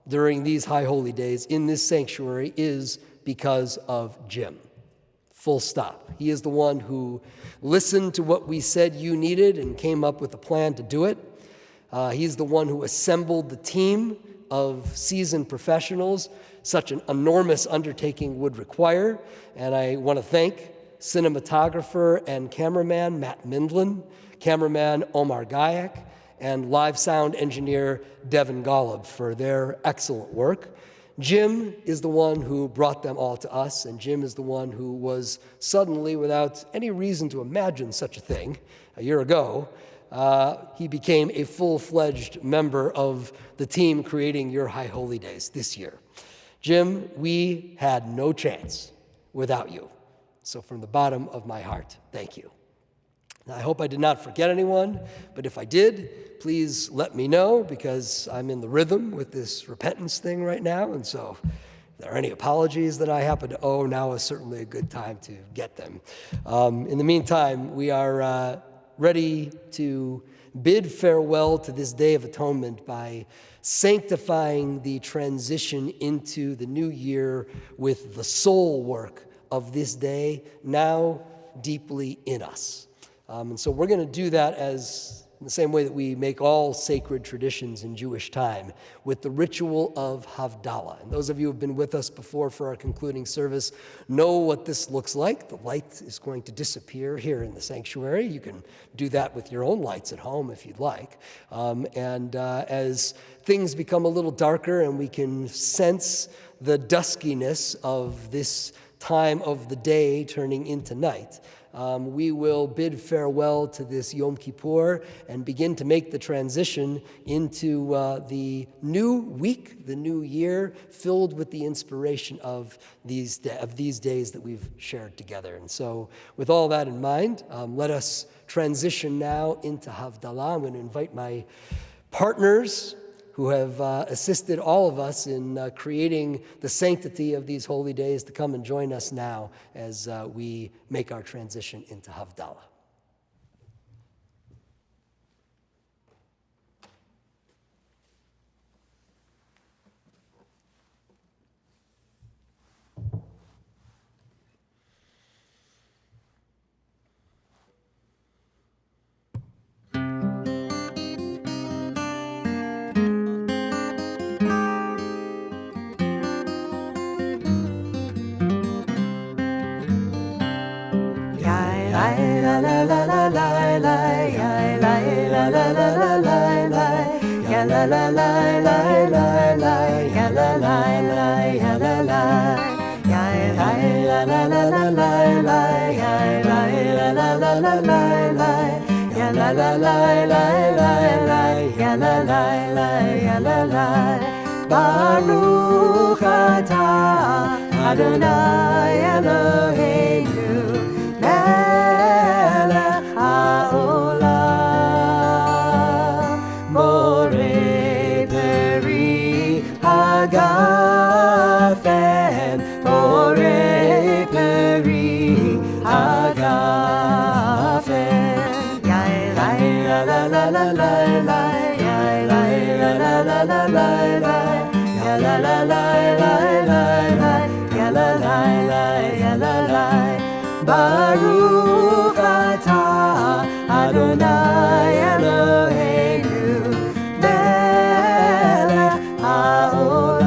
during these high holy days in this sanctuary is because of Jim. Full stop. He is the one who listened to what we said you needed and came up with a plan to do it. He's the one who assembled the team of seasoned professionals such an enormous undertaking would require. And I want to thank cinematographer and cameraman Matt Mindlin, cameraman Omar Gayak, and live sound engineer Devin Golub for their excellent work. Jim is the one who brought them all to us, and Jim is the one who was suddenly, without any reason to imagine such a thing, a year ago, he became a full-fledged member of the team creating your High Holy Days this year. Jim, we had no chance without you. So from the bottom of my heart, thank you. Now, I hope I did not forget anyone, but if I did, please let me know, because I'm in the rhythm with this repentance thing right now, and so if there are any apologies that I happen to owe, now is certainly a good time to get them. In the meantime, we are ready to bid farewell to this Day of Atonement by sanctifying the transition into the new year with the soul work of this day now deeply in us. And so we're going to do that as in the same way that we make all sacred traditions in Jewish time, with the ritual of Havdalah. And those of you who have been with us before for our concluding service know what this looks like. The light is going to disappear here in the sanctuary. You can do that with your own lights at home if you'd like. As things become a little darker and we can sense the duskiness of this time of the day turning into night, we will bid farewell to this Yom Kippur and begin to make the transition into the new week, the new year, filled with the inspiration of these days that we've shared together. And so with all that in mind, let us transition now into Havdalah. I'm going to invite my partners who have assisted all of us in creating the sanctity of these holy days to come and join us now as we make our transition into Havdalah. Baruch atah Adonai Eloheinu melech haolam borei peri hagafen borei peri hagafen la la la la la la la la la la la la la la la la la la la Baruch atah Adonai Eloheinu melech haolam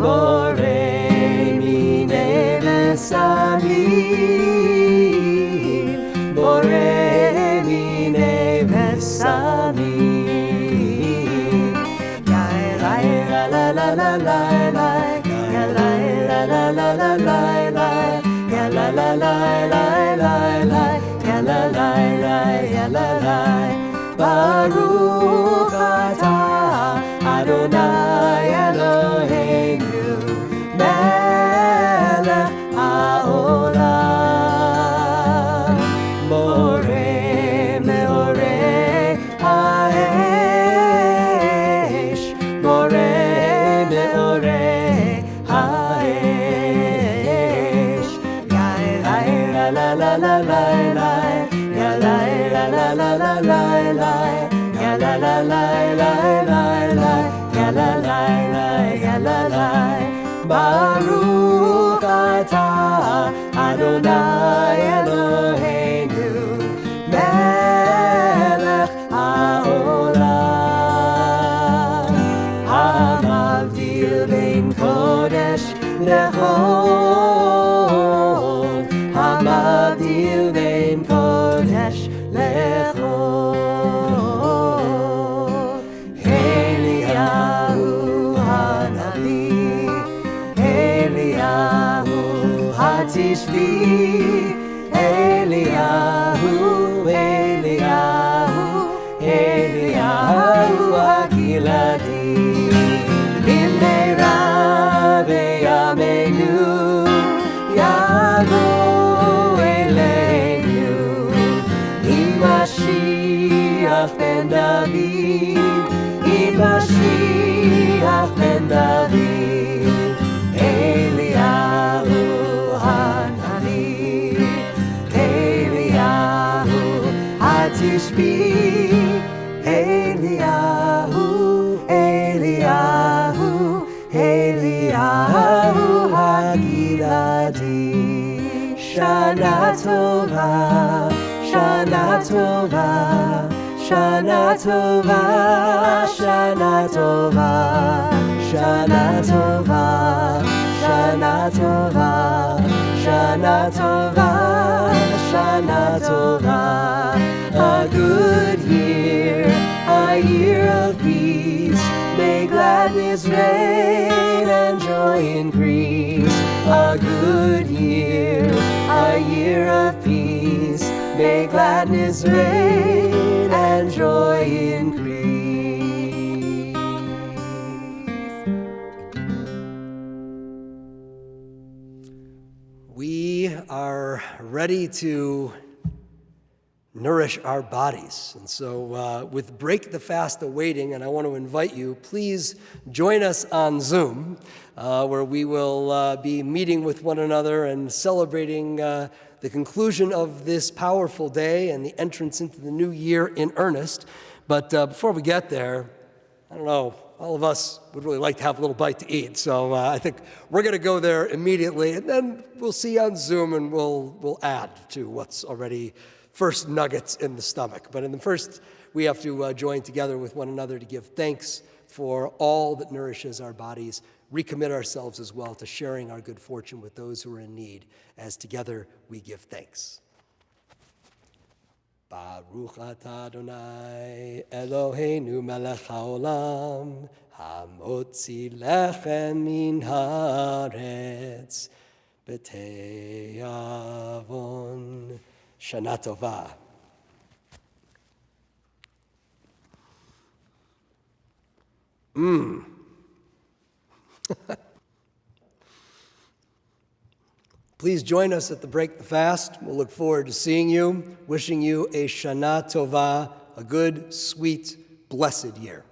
borei minei v'samim borei minei v'samim la la la la la la la la la la la la la la la la la la, ya la la la, ya la la. Baruch atah Adonai Eloheinu melech haolam hamavdil bein kodesh lechol hamavdil bein kodesh lechol Eliyahu hanavi Eliyahu hatishbi Eliyahu Eliyahu Eliyahu hakiladi Bimmeira v'yameinu Yavo Eleinu Im Mashiach ben David Im Mashiach ben David Eliyahu hanavi Eliyahu hatishbi Eliyahu Eliyahu Eliyahu hagiladi Shana tova Shana tova Shana tova Shana tova Shana tova Shana tova Shana tova Shana tova A good year, a year of peace. May gladness reign and joy increase. A good year, a year of peace. May gladness reign and joy increase. We are ready to nourish our bodies. And so with Break the Fast awaiting, and I want to invite you, please join us on Zoom, where we will be meeting with one another and celebrating the conclusion of this powerful day and the entrance into the new year in earnest. But before we get there, I don't know, all of us would really like to have a little bite to eat. So I think we're going to go there immediately, and then we'll see you on Zoom, and we'll add to what's already first nuggets in the stomach. But in the first, we have to join together with one another to give thanks for all that nourishes our bodies, recommit ourselves as well to sharing our good fortune with those who are in need, as together we give thanks. Baruch atah Adonai Eloheinu melech haolam hamotzi lechem min haaretz b'te'avon. Shana Tova. Please join us at the Break the Fast. We'll look forward to seeing you, wishing you a Shana Tova, a good, sweet, blessed year.